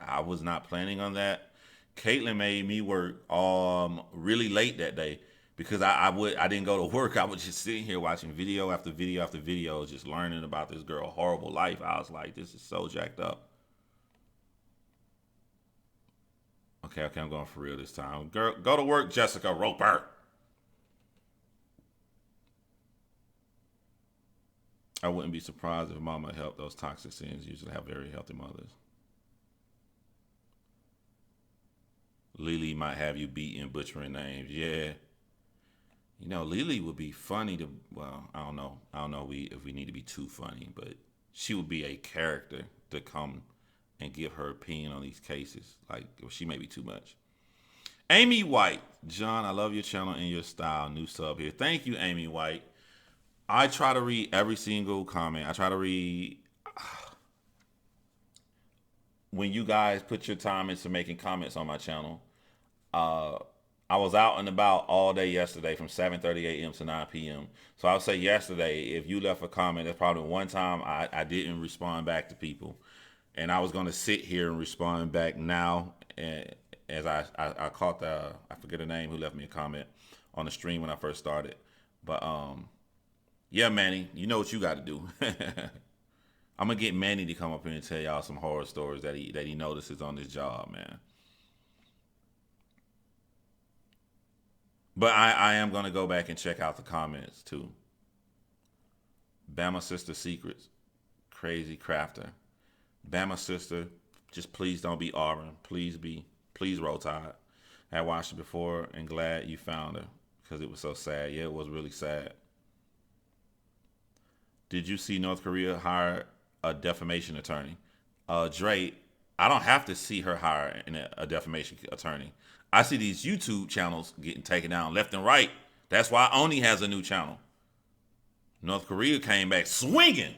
I was not planning on that. Caitlin made me work really late that day because I didn't go to work. I was just sitting here watching video after video after video, just learning about this girl's horrible life. I was like, this is so jacked up. Okay, I'm going for real this time. Girl, go to work, Jessica Roper. I wouldn't be surprised if mama helped. Those toxic sins usually have very healthy mothers. Lily might have you beating, butchering names. Yeah. Lily would be funny to, well, I don't know. I don't know if we need to be too funny, but she would be a character to come and give her opinion on these cases. Like, she may be too much. Amy White. John, I love your channel and your style. New sub here. Thank you, Amy White. I try to read every single comment. I try to read when you guys put your time into making comments on my channel. I was out and about all day yesterday from 7:30 a.m. to 9 p.m. So I would say yesterday, if you left a comment, that's probably one time I didn't respond back to people. And I was going to sit here and respond back now. And as I caught I forget her name, who left me a comment on the stream when I first started. But yeah, Manny, you know what you got to do. I'm going to get Manny to come up here and tell y'all some horror stories that he notices on this job, man. But I am going to go back and check out the comments, too. Bama Sister Secrets. Crazy Crafter. Bama Sister, just please don't be Auburn. Please Roll Tide. I had watched it before and glad you found her because it was so sad. Yeah, it was really sad. Did you see North Korea hire a defamation attorney? Dre, I don't have to see her hire a defamation attorney. I see these YouTube channels getting taken down left and right. That's why Oni has a new channel. North Korea came back swinging.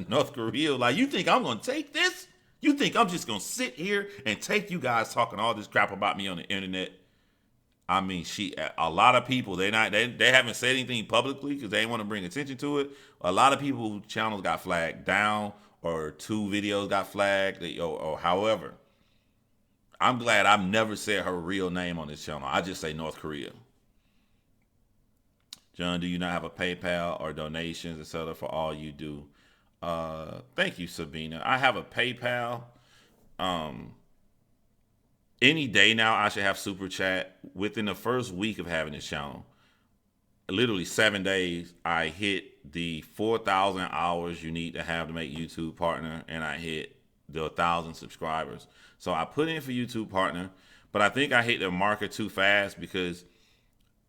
North Korea, like, you think I'm going to take this? You think I'm just going to sit here and take you guys talking all this crap about me on the internet? I mean, a lot of people, they haven't said anything publicly because they didn't want to bring attention to it. A lot of people's channels got flagged down or 2 videos got flagged or however. I'm glad I've never said her real name on this channel. I just say North Korea. John, do you not have a PayPal or donations, etc. for all you do? Thank you, Sabina. I have a PayPal. Any day now, I should have super chat. Within the first week of having this channel, literally 7 days, I hit the 4,000 hours you need to have to make YouTube partner, and I hit the 1,000 subscribers. So I put in for YouTube partner, but I think I hit the marker too fast because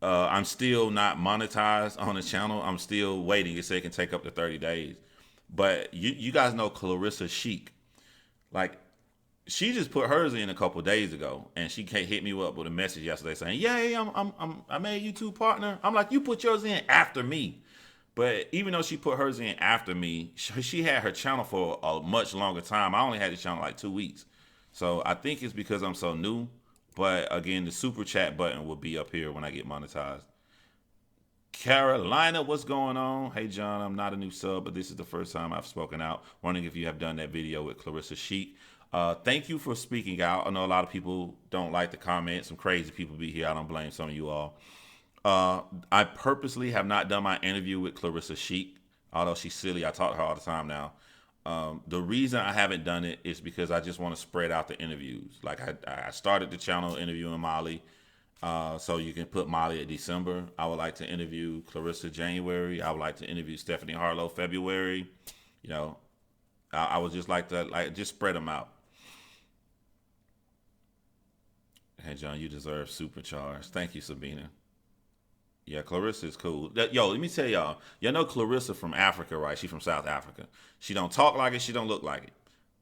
I'm still not monetized on the channel. I'm still waiting. It said it can take up to 30 days. But you guys know Clarissa Chic. Like, she just put hers in a couple days ago, and she hit me up with a message yesterday saying, "Yay, I made a YouTube partner." I'm like, "You put yours in after me." But even though she put hers in after me, she had her channel for a much longer time. I only had the channel like 2 weeks. So I think it's because I'm so new. But again, the super chat button will be up here when I get monetized. Carolina, what's going on? Hey, John, I'm not a new sub, but this is the first time I've spoken out. Wondering if you have done that video with Clarissa Chic. Thank you for speaking out. I know a lot of people don't like the comments. Some crazy people be here. I don't blame some of you all. I purposely have not done my interview with Clarissa Chic, although she's silly. I talk to her all the time now. The reason I haven't done it is because I just want to spread out the interviews. Like I started the channel interviewing Molly, so you can put Molly at December. I would like to interview Clarissa January. I would like to interview Stephanie Harlow February. I would just like to just spread them out. Hey, John, you deserve supercharged. Thank you, Sabina. Yeah, Clarissa is cool. Yo, let me tell y'all. Y'all know Clarissa from Africa, right? She from South Africa. She don't talk like it. She don't look like it.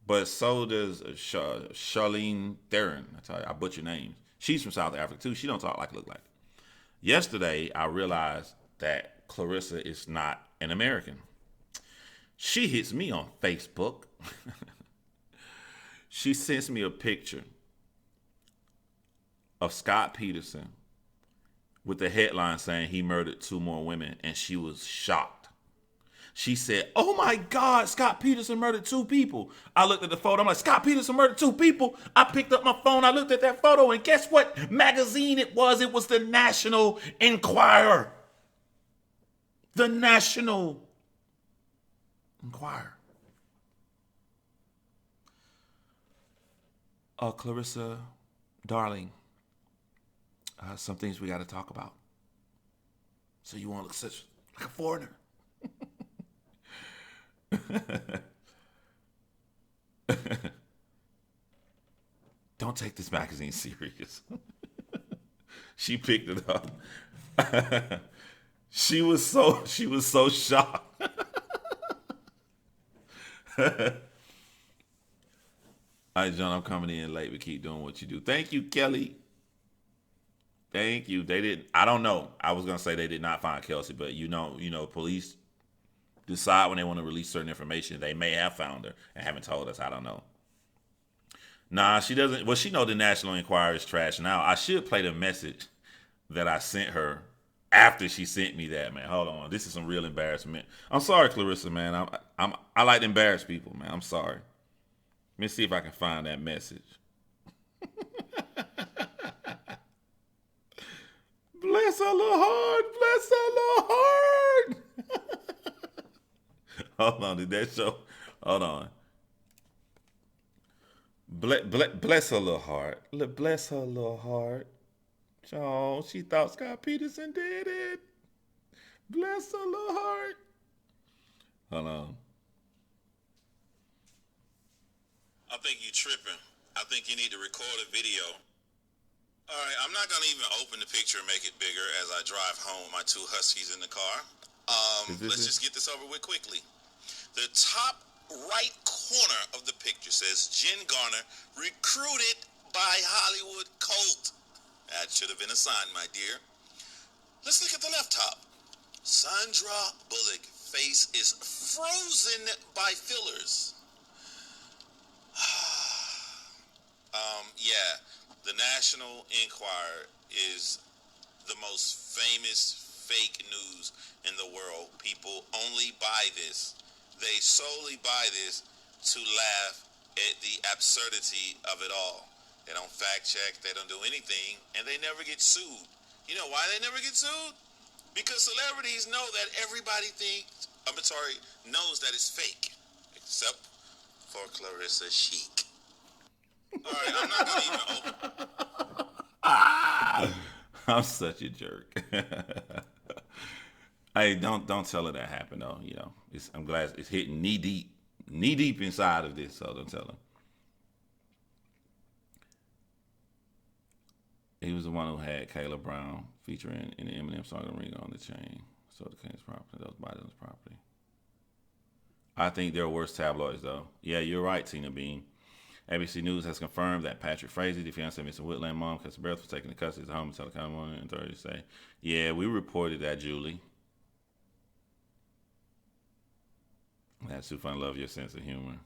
But so does Charlene Theron. I tell you, I butcher names. She's from South Africa too. She don't talk like it, look like it. Yesterday, I realized that Clarissa is not an American. She hits me on Facebook. She sends me a picture of Scott Peterson with the headline saying he murdered two more women, and she was shocked. She said, "Oh my God, Scott Peterson murdered two people." I looked at the photo. I'm like, "Scott Peterson murdered two people." I picked up my phone. I looked at that photo, and guess what magazine it was? It was the National Enquirer. The National Enquirer. Clarissa, darling, some things we got to talk about. So you won't look such like a foreigner. Don't take this magazine serious. She picked it up. She was so shocked. All right, John, I'm coming in late, but keep doing what you do. Thank you, Kelly. Thank you. They didn't. I don't know. I was gonna say they did not find Kelsey, but police decide when they want to release certain information. They may have found her and haven't told us. I don't know. Nah, she doesn't. Well, she know the National Enquirer is trash now. I should play the message that I sent her after she sent me that, man. Hold on. This is some real embarrassment. I'm sorry, Clarissa, man. I like to embarrass people, man. I'm sorry. Let me see if I can find that message. Bless her little heart. Bless her little heart. Hold on. Did that show? Hold on. Bless her little heart. Bless her little heart. Oh, she thought Scott Peterson did it. Bless her little heart. Hold on. I think you tripping. I think you need to record a video. All right, I'm not going to even open the picture and make it bigger as I drive home with my two huskies in the car. Let's just get this over with quickly. The top right corner of the picture says Jen Garner recruited by Hollywood Colt. That should have been a sign, my dear. Let's look at the left top. Sandra Bullock face is frozen by fillers. Yeah, the National Enquirer is the most famous fake news in the world. People only buy this. They solely buy this to laugh at the absurdity of it all. They don't fact check, they don't do anything, and they never get sued. You know why they never get sued? Because celebrities know that everybody knows that it's fake. Except for Clarissa Sheik. All right, I'm not gonna even open. I'm such a jerk. Hey, don't tell her that happened though. You know, I'm glad it's hitting knee deep inside of this. So don't tell her. He was the one who had Kayla Brown featuring in the Eminem song "The Ring on the Chain." So the King's property, that was Biden's property. I think they're worse tabloids though. Yeah, you're right, Tina Bean. ABC News has confirmed that Patrick Frazee, the fiancé of Mr. Whitland mom, Kelsey Birth, was taken to custody of the home until the county morning and Thursday. Yeah, we reported that, Julie. That's too fun. Love your sense of humor.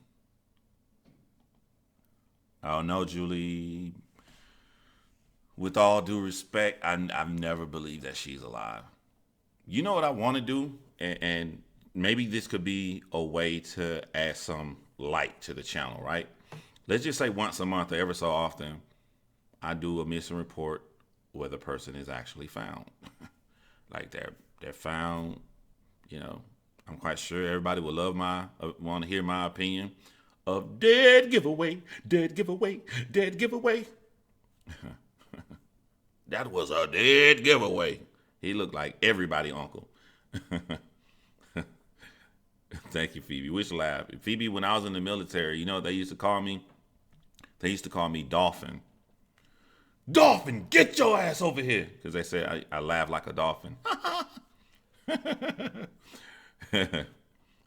Oh no, Julie. With all due respect, I've never believed that she's alive. You know what I want to do, and maybe this could be a way to add some light to the channel, right? Let's just say once a month or ever so often, I do a missing report where the person is actually found. Like they're found, you know. I'm quite sure everybody would want to hear my opinion of dead giveaway. That was a dead giveaway. He looked like everybody uncle. Thank you, Phoebe. Which laugh. Phoebe, when I was in the military, you know what they used to call me? They used to call me Dolphin. Dolphin, get your ass over here. Because they say I laugh like a dolphin.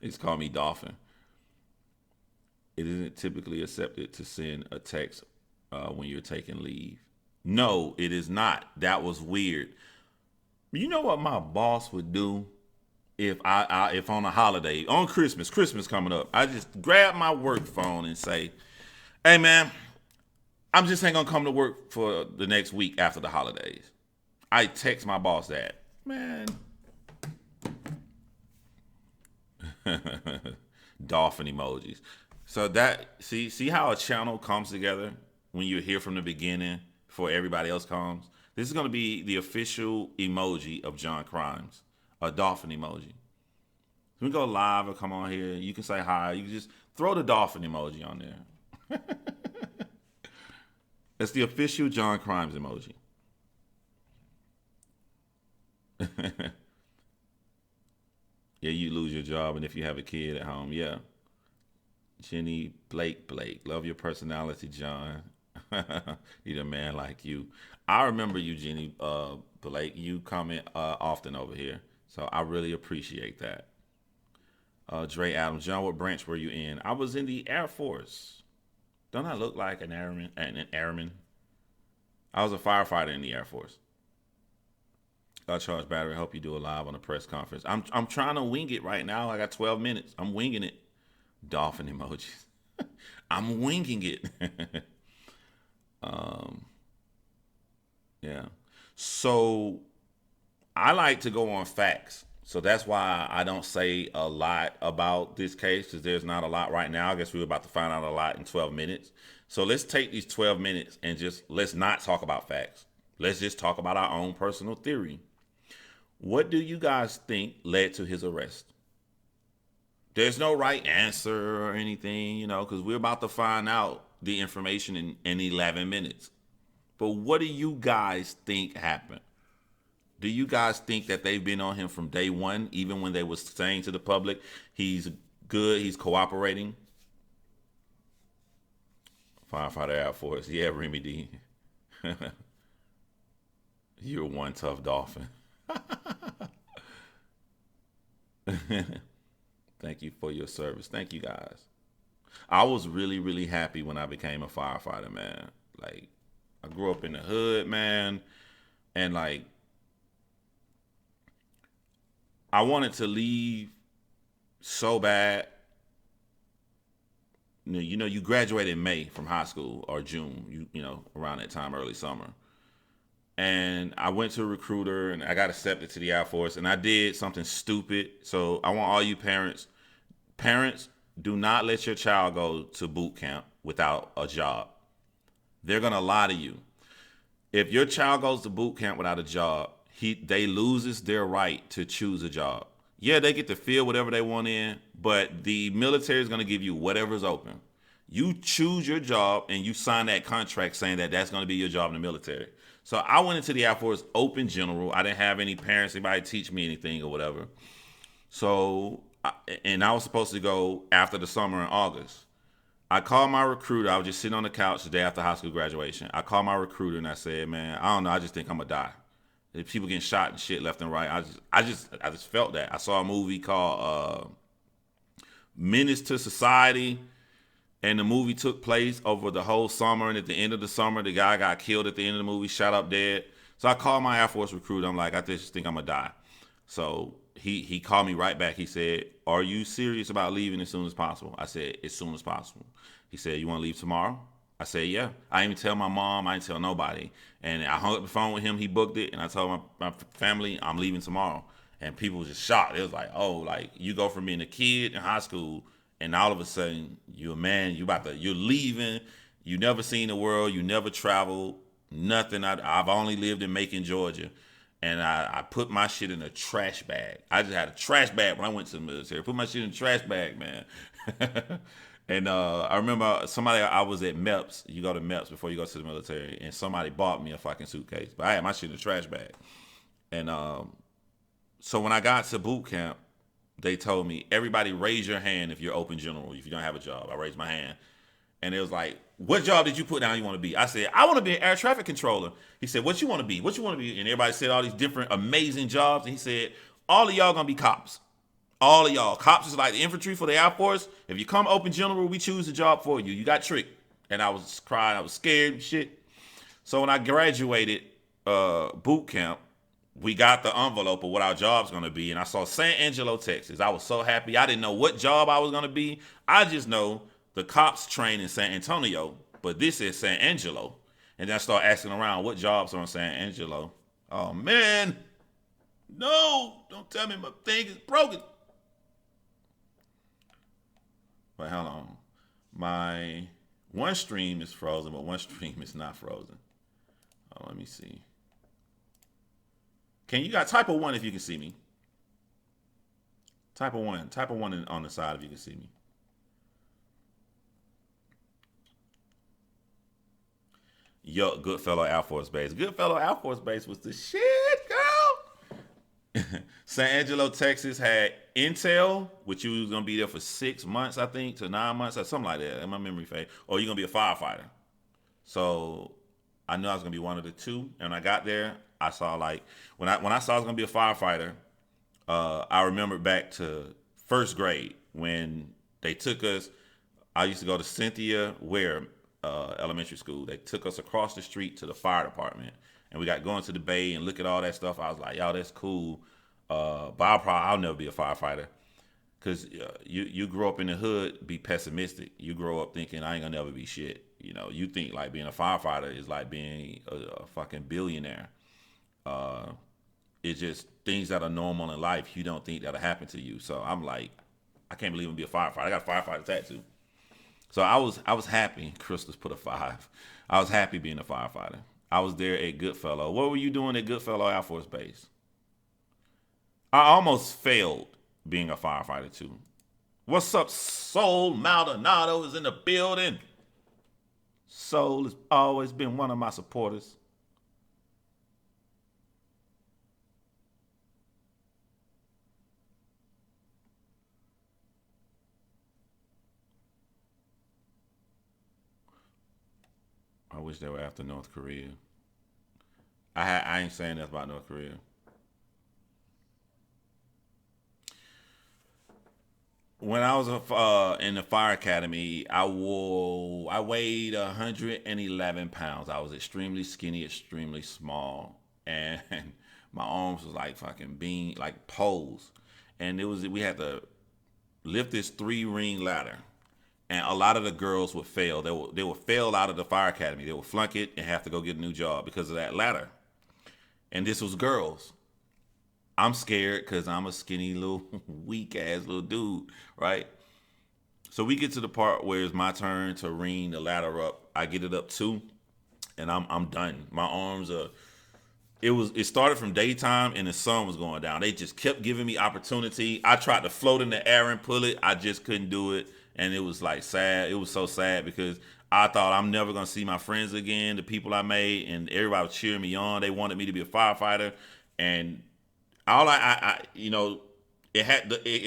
It's called me Dolphin. It isn't typically accepted to send a text when you're taking leave. No, it is not. That was weird. You know what my boss would do if if on a holiday, on Christmas coming up, I just grab my work phone and say, "Hey man, I'm just ain't gonna come to work for the next week after the holidays." I text my boss that, man. Dolphin emojis. So that see how a channel comes together when you're here from the beginning before everybody else comes. This is gonna be the official emoji of John Chrymes, a dolphin emoji. We go live or come on here. You can say hi. You can just throw the dolphin emoji on there. It's the official John Chrymes emoji. Yeah, you lose your job, and if you have a kid at home, yeah. Jenny Blake, love your personality, John. Need a man like you. I remember you, Jenny Blake. You comment often over here, so I really appreciate that. Dre Adams, John, what branch were you in? I was in the Air Force. Don't I look like an airman? An airman? I was a firefighter in the Air Force. Charge battery. I hope you do a live on a press conference. I'm trying to wing it right now. I got 12 minutes. I'm winging it. Dolphin emojis. I'm winging it. Yeah. So I like to go on facts. So that's why I don't say a lot about this case because there's not a lot right now. I guess we're about to find out a lot in 12 minutes. So let's take these 12 minutes and just let's not talk about facts. Let's just talk about our own personal theory. What do you guys think led to his arrest? There's no right answer or anything, because we're about to find out the information in 11 minutes. But what do you guys think happened? Do you guys think that they've been on him from day one, even when they was saying to the public, he's good, he's cooperating? Firefighter Air Force. Yeah, Remy D. You're one tough dolphin. Thank you for your service. Thank you guys. I was really, really happy when I became a firefighter, man. Like, I grew up in the hood, man. And, like, I wanted to leave so bad. You graduated in May from high school or June, around that time, early summer. And I went to a recruiter and I got accepted to the Air Force and I did something stupid. So I want all you parents, do not let your child go to boot camp without a job. They're going to lie to you. If your child goes to boot camp without a job, they loses their right to choose a job. Yeah, they get to feel whatever they want in, but the military is going to give you whatever's open. You choose your job and you sign that contract saying that that's going to be your job in the military. So I went into the Air Force open general. I didn't have any parents, anybody teach me anything or whatever. So, and I was supposed to go after the summer in August. I called my recruiter. I was just sitting on the couch the day after high school graduation. I called my recruiter and I said, "Man, I don't know. I just think I'm gonna die. There's people getting shot and shit left and right. I just felt that. I saw a movie called Menace to Society, and the movie took place over the whole summer. And at the end of the summer, the guy got killed at the end of the movie, shot up dead. So I called my Air Force recruiter. I'm like, I just think I'm gonna die. So he called me right back. He said, "Are you serious about leaving as soon as possible?" I said, "As soon as possible." He said, "You want to leave tomorrow?" I said, "Yeah." I didn't even tell my mom. I didn't tell nobody. And I hung up the phone with him. He booked it. And I told my family, "I'm leaving tomorrow." And people were just shocked. It was like, oh, like you go from being a kid in high school and all of a sudden you're a man, you're leaving. You never seen the world. You never traveled. Nothing. I've only lived in Macon, Georgia. And I put my shit in a trash bag. I just had a trash bag when I went to the military. Put my shit in a trash bag, man. And I remember somebody, I was at MEPS. You go to MEPS before you go to the military. And somebody bought me a fucking suitcase. But I had my shit in a trash bag. And so when I got to boot camp, they told me, everybody raise your hand if you're open general, if you don't have a job. I raised my hand. And it was like, what job did you put down you want to be? I said, I want to be an air traffic controller. He said, what you want to be? What you want to be? And everybody said all these different amazing jobs. And he said, all of y'all gonna be cops. All of y'all. Cops is like the infantry for the Air Force. If you come open general, we choose the job for you. You got tricked. And I was crying. I was scared and shit. So when I graduated boot camp, we got the envelope of what our job's gonna be, and I saw San Angelo, Texas. I was so happy. I didn't know what job I was gonna be. I just know the cops train in San Antonio, but this is San Angelo. And then I start asking around what jobs are in San Angelo. Oh man, no! Don't tell me my thing is broken. Wait, hold on. My one stream is frozen, but one stream is not frozen. Oh, let me see. Can you guys type a one if you can see me? Type a one. Type a one on the side if you can see me. Yo, Goodfellow Air Force Base. Goodfellow Air Force Base was the shit, girl. San Angelo, Texas had Intel, which you was gonna be there for 6 months, I think, to 9 months or something like that. In my memory fade. Or you're gonna be a firefighter. So I knew I was gonna be one of the two. And when I got there, I saw like when I saw I was gonna be a firefighter, I remember back to first grade when they took us. I used to go to Cynthia Ware Elementary School. They took us across the street to the fire department, and we got going to the bay and look at all that stuff. I was like, "Yo, that's cool," but I'll never be a firefighter because you grow up in the hood, be pessimistic. You grow up thinking I ain't gonna never be shit. You know, you think like being a firefighter is like being a fucking billionaire. It's just things that are normal in life. You don't think that'll happen to you. So I'm like, I can't believe I'm be a firefighter. I got a firefighter tattoo. So I was happy. Crystal's put a 5. I was happy being a firefighter. I was there at Goodfellow. What were you doing at Goodfellow Air Force Base? I almost failed being a firefighter too. What's up, Soul Maldonado is in the building. Soul has always been one of my supporters. I wish they were after North Korea. I ain't saying that about North Korea. When I was in the fire academy, I weighed 111 pounds. I was extremely skinny, extremely small, and my arms was like fucking like poles. And we had to lift this 3-ring ladder, and a lot of the girls would fail. They would fail out of the fire academy. They would flunk it and have to go get a new job because of that ladder. And this was girls. I'm scared because I'm a skinny little weak ass little dude, right? So we get to the part where it's my turn to ring the ladder up. I get it up too, and I'm done. My arms are. It started from daytime and the sun was going down. They just kept giving me opportunity. I tried to float in the air and pull it. I just couldn't do it, and it was like sad. It was so sad because I thought I'm never gonna see my friends again, the people I made, and everybody was cheering me on. They wanted me to be a firefighter, and all it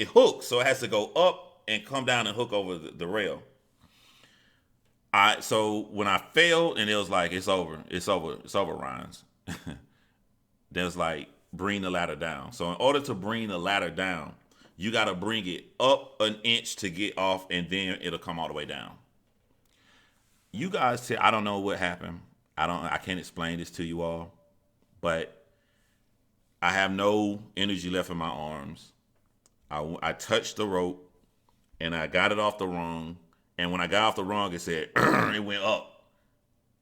hooks, so it has to go up and come down and hook over the rail. So when I failed, and it was like it's over, Ryan's. There's like bring the ladder down. So in order to bring the ladder down, you got to bring it up an inch to get off, and then it'll come all the way down. You guys, I don't know what happened. I can't explain this to you all, but I have no energy left in my arms. I touched the rope, and I got it off the rung. And when I got off the rung, it said, it went up.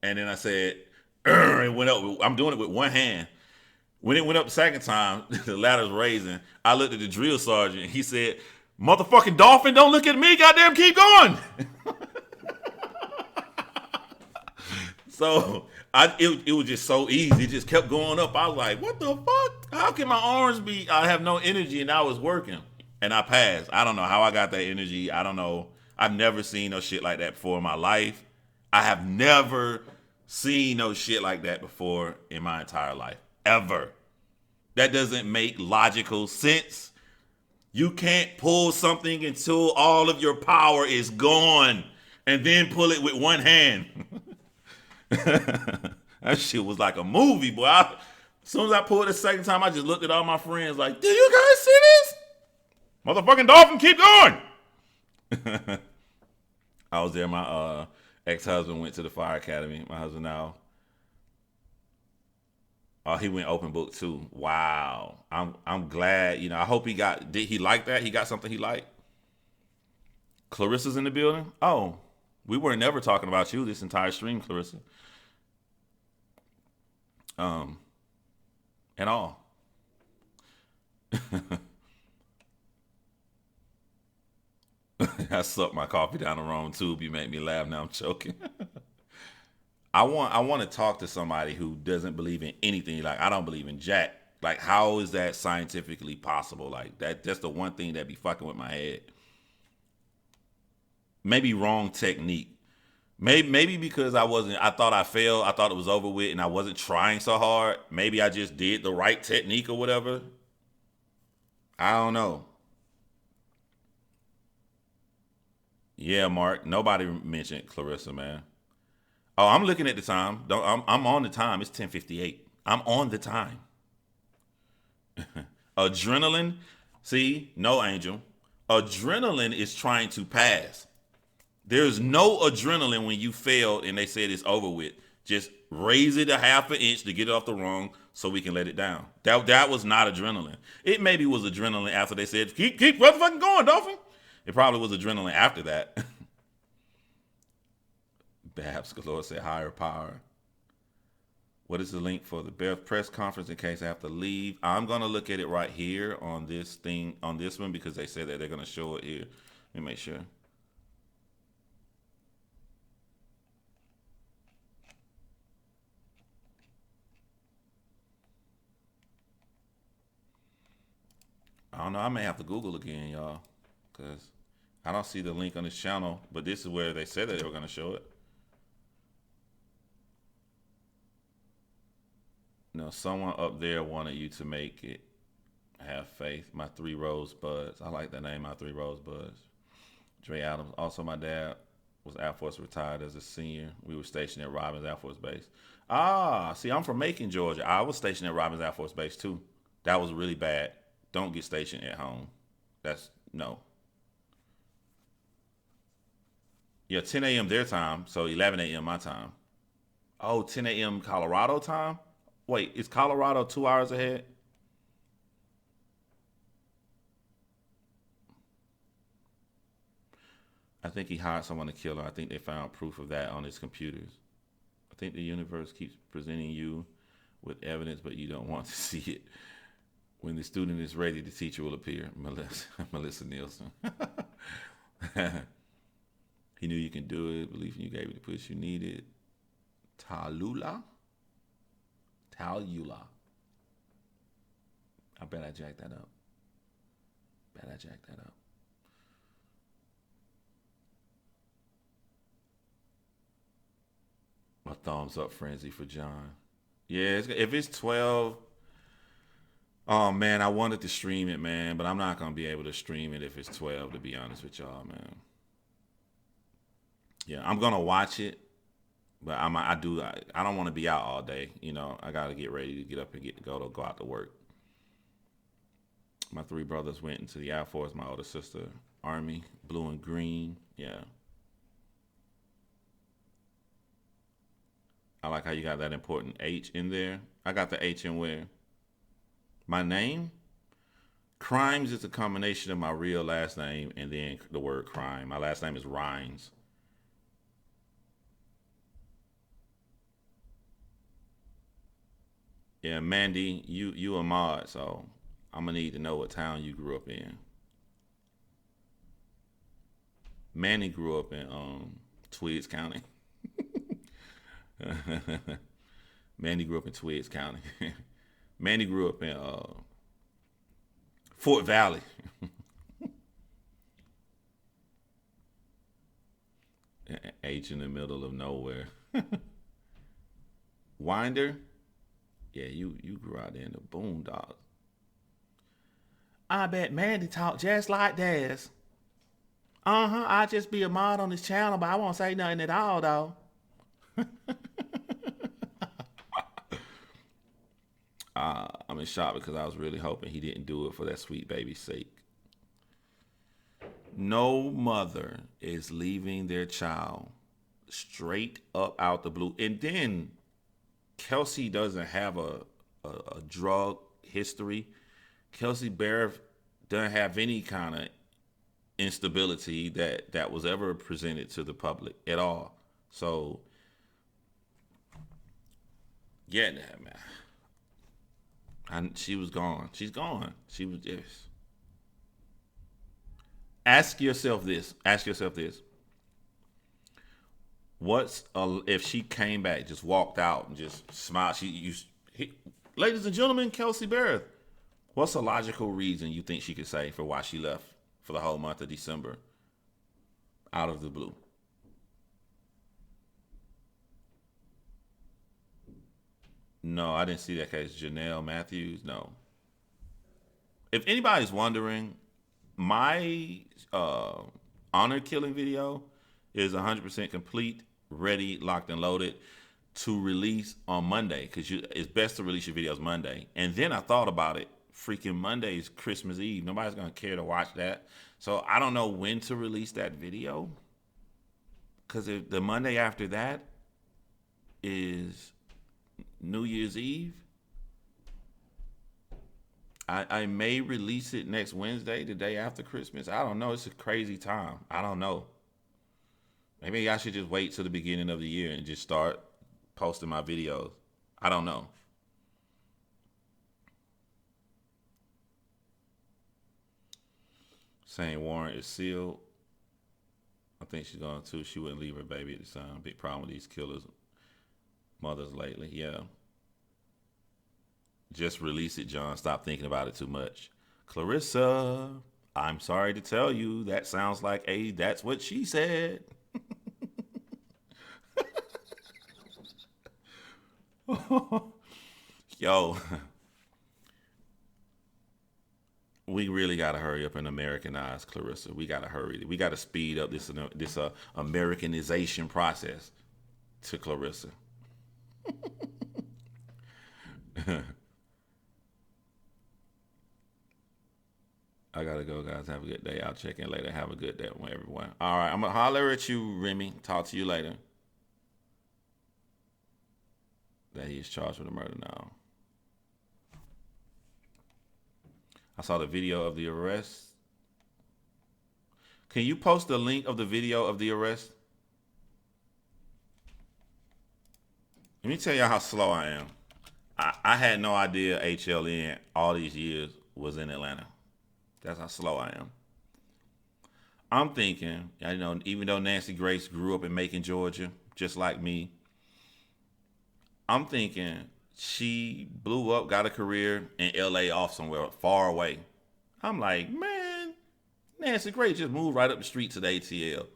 And then I said, it went up. I'm doing it with one hand. When it went up the second time, the ladder's raising. I looked at the drill sergeant. He said, motherfucking dolphin, don't look at me. Goddamn, keep going. So it was just so easy. It just kept going up. I was like, what the fuck? How can my arms be? I have no energy, and I was working. And I passed. I don't know how I got that energy. I don't know. I've never seen no shit like that before in my life. I have never seen no shit like that before in my entire life. Ever. That doesn't make logical sense. You can't pull something until all of your power is gone. and then pull it with one hand. That shit was like a movie, boy. As soon as I pulled it the second time, I just looked at all my friends like, "Do you guys see this? Motherfucking dolphin, keep going!" I was there. My ex-husband went to the fire academy. My husband now. Oh, he went open book too. Wow. I'm glad. I hope he got. Did he like that? He got something he liked. Clarissa's in the building. Oh, we were never talking about you this entire stream, Clarissa. At all. I sucked my coffee down the wrong tube. You make me laugh. Now I'm choking. I want to talk to somebody who doesn't believe in anything. Like, I don't believe in jack. Like, how is that scientifically possible? Like, that's the one thing that be fucking with my head. Maybe wrong technique. Maybe because I thought I failed. I thought it was over with, and I wasn't trying so hard. Maybe I just did the right technique or whatever. I don't know. Yeah, Mark. Nobody mentioned Clarissa, man. Oh, I'm looking at the time. Don't I'm on the time. It's 10:58. I'm on the time. Adrenaline. See, no, Angel. Adrenaline is trying to pass. There's no adrenaline when you failed and they said it's over with. Just raise it a half an inch to get it off the rung so we can let it down. That was not adrenaline. It maybe was adrenaline after they said, keep motherfucking going, Dolphin. It probably was adrenaline after that. Babs Galore said higher power. What is the link for the Bears press conference in case I have to leave? I'm going to look at it right here on this thing, on this one, because they said that they're going to show it here. Let me make sure. I don't know. I may have to Google again, y'all, because I don't see the link on this channel, but this is where they said that they were going to show it. No, someone up there wanted you to make it. Have faith. My three rosebuds. I like that name, my three rosebuds. Dre Adams. Also, my dad was Air Force retired as a senior. We were stationed at Robins Air Force Base. Ah, see, I'm from Macon, Georgia. I was stationed at Robins Air Force Base too. That was really bad. Don't get stationed at home. That's no. Yeah, 10 a.m. their time, so 11 a.m. my time. Oh, 10 a.m. Colorado time? Wait, is Colorado 2 hours ahead? I think he hired someone to kill her. I think they found proof of that on his computers. I think the universe keeps presenting you with evidence, but you don't want to see it. When the student is ready, the teacher will appear. Melissa Nielsen. He knew you can do it. Belief in you gave you the push you needed. Talula. I bet I jacked that up. A thumbs up frenzy for John. Yeah, if it's 12, oh man, I wanted to stream it, man, but I'm not gonna be able to stream it if it's 12. To be honest with y'all, man. Yeah, I'm gonna watch it, but I don't want to be out all day. I gotta get ready to get up and go out to work. My three brothers went into the Air Force. My older sister, Army, blue and green. Yeah. I like how you got that important H in there. I got the H in where? My name? Chrymes is a combination of my real last name and then the word crime. My last name is Rhymes. Yeah, Mandy, you a mod, so I'm gonna need to know what town you grew up in. Manny grew up in Twiggs County. Manny grew up in Twiggs County. Manny grew up in Fort Valley. H in the middle of nowhere. Winder? Yeah, you grew out there in the boondocks. I bet Mandy talked just like this. I'll just be a mod on this channel, but I won't say nothing at all, though. I'm in shock because I was really hoping he didn't do it for that sweet baby's sake. No mother is leaving their child straight up out the blue. And then Kelsey doesn't have a drug history. Kelsey Barrett doesn't have any kind of instability that was ever presented to the public at all. So, yeah, man. She was gone. She's gone. She was just. Ask yourself this. Ask yourself this. If she came back, just walked out and just smiled? Ladies and gentlemen, Kelsey Barrett. What's a logical reason you think she could say for why she left for the whole month of December out of the blue? No, I didn't see that case. Janelle Matthews, no. If anybody's wondering, my honor killing video is 100% complete, ready, locked, and loaded to release on Monday because it's best to release your videos Monday. And then I thought about it. Freaking Monday is Christmas Eve. Nobody's going to care to watch that. So I don't know when to release that video because the Monday after that is New Year's Eve. I may release it next Wednesday, the day after Christmas. I don't know. It's a crazy time. I don't know. Maybe I should just wait till the beginning of the year and just start posting my videos. I don't know. Saying warrant is sealed. I think she's going to. She wouldn't leave her baby at the time. Big problem with these killers' mothers lately. Yeah. Just release it, John. Stop thinking about it too much. Clarissa, I'm sorry to tell you, that sounds like that's what she said. Yo, we really got to hurry up and Americanize Clarissa. We got to hurry. We got to speed up this Americanization process to Clarissa. I gotta go, guys. Have a good day. I'll check in later. Have a good day, everyone. All right, I'm gonna holler at you, Remy. Talk to you later. That he is charged with a murder now. I saw the video of the arrest. Can you post the link of the video of the arrest? Let me tell y'all how slow I am. I had no idea HLN all these years was in Atlanta. That's how slow I am. I'm thinking, even though Nancy Grace grew up in Macon, Georgia, just like me, I'm thinking she blew up, got a career in LA off somewhere far away. I'm like, man, Nancy Grace just moved right up the street to the ATL.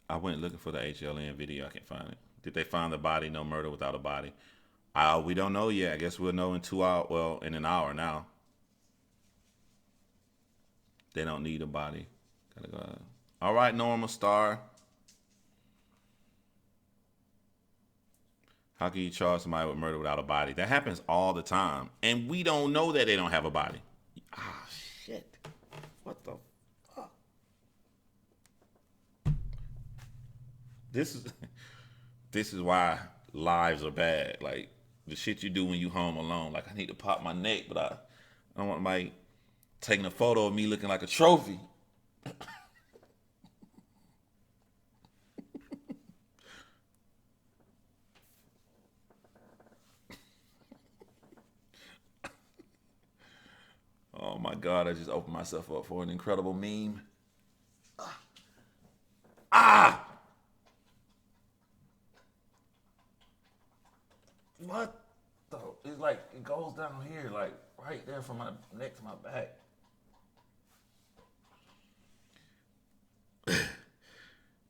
I went looking for the HLN video. I can't find it. Did they find the body? No murder without a body. We don't know yet. I guess we'll know in 2 hours. Well, in an hour now. They don't need a body. Gotta go. All right, Norma Star. How can you charge somebody with murder without a body? That happens all the time. And we don't know that they don't have a body. Ah, shit. What the fuck? This is why lives are bad. Like, the shit you do when you home alone. Like, I need to pop my neck, but I don't want my taking a photo of me looking like a trophy. Oh my God, I just opened myself up for an incredible meme. Ah! What the? It's like, it goes down here, like right there from my neck to my back.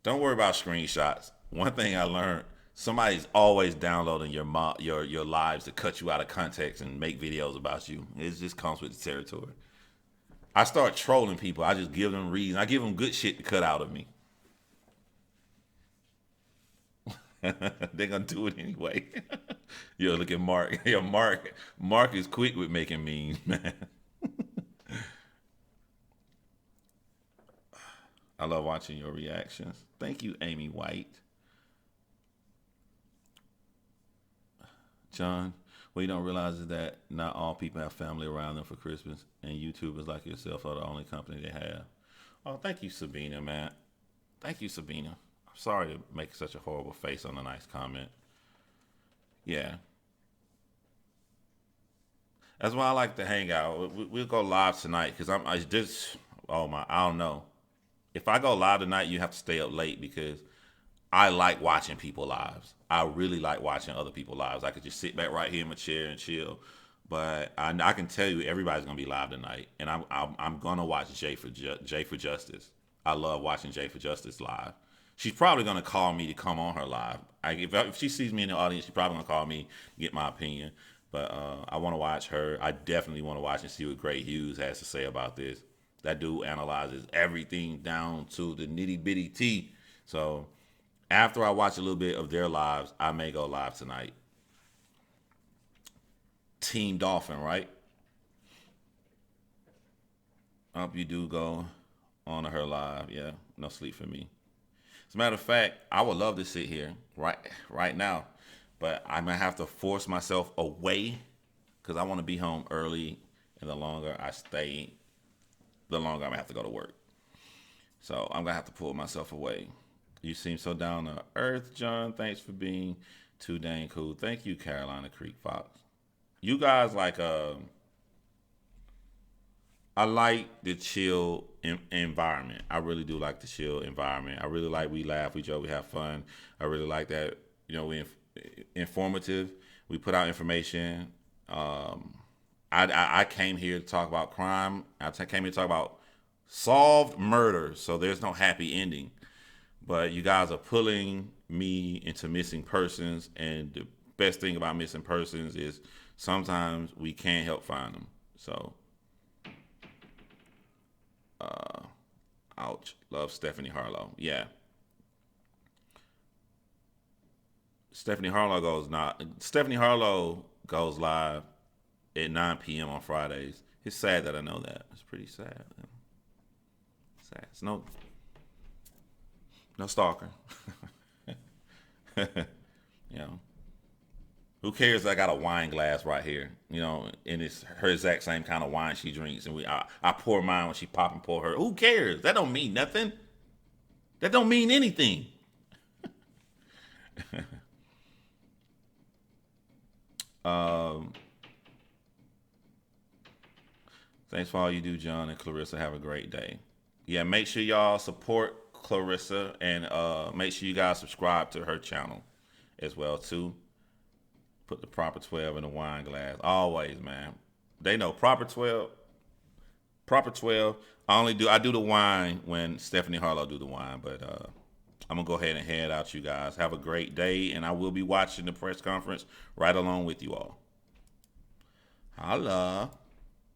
Don't worry about screenshots. One thing I learned: somebody's always downloading your lives to cut you out of context and make videos about you. It just comes with the territory. I start trolling people. I just give them reason. I give them good shit to cut out of me. They're gonna do it anyway. Yo, look at Mark. Yo, Mark is quick with making memes, man. I love watching your reactions. Thank you, Amy White. John, what you don't realize is that not all people have family around them for Christmas, and YouTubers like yourself are the only company they have. Oh, thank you, Sabina, man. Thank you, Sabina. I'm sorry to make such a horrible face on a nice comment. Yeah. That's why I like to hang out. We'll go live tonight because I just, oh my, I don't know. If I go live tonight, you have to stay up late because I like watching people lives. I really like watching other people lives. I could just sit back right here in my chair and chill. But I can tell you, everybody's gonna be live tonight, and I'm gonna watch Jay for Justice. I love watching Jay for Justice live. She's probably gonna call me to come on her live. If she sees me in the audience, she's probably gonna call me to get my opinion. But I want to watch her. I definitely want to watch and see what Gray Hughes has to say about this. That dude analyzes everything down to the nitty bitty T. So after I watch a little bit of their lives, I may go live tonight. Team Dolphin, right? I hope you do go on to her live. Yeah, no sleep for me. As a matter of fact, I would love to sit here right now, but I'm gonna have to force myself away because I want to be home early, and the longer I stay, the longer I'm gonna have to go to work. So I'm gonna have to pull myself away. You seem so down to earth, John. Thanks for being too dang cool. Thank you, Carolina Creek Fox. You guys like I like the chill environment. I really do like the chill environment. I really like we laugh, we joke, we have fun. I really like that. We informative. We put out information. I came here to talk about crime. Came here to talk about solved murder. So there's no happy ending. But you guys are pulling me into missing persons, and the best thing about missing persons is sometimes we can't help find them. So, ouch. Love Stephanie Harlow. Yeah. Stephanie Harlow goes live at 9 p.m. on Fridays. It's sad that I know that. It's pretty sad. Sad. It's no stalker. Who cares? I got a wine glass right here, and it's her exact same kind of wine she drinks, and I pour mine when she pop and pour her. Who cares? That don't mean nothing. That don't mean anything. Thanks for all you do, John and Clarissa. Have a great day. Yeah, make sure y'all support Clarissa, and make sure you guys subscribe to her channel as well too. Put the proper 12 in the wine glass. Always, man. They know proper 12. Proper 12. I do the wine when Stephanie Harlow do the wine, but I'm gonna go ahead and head out, you guys. Have a great day, and I will be watching the press conference right along with you all. Holla.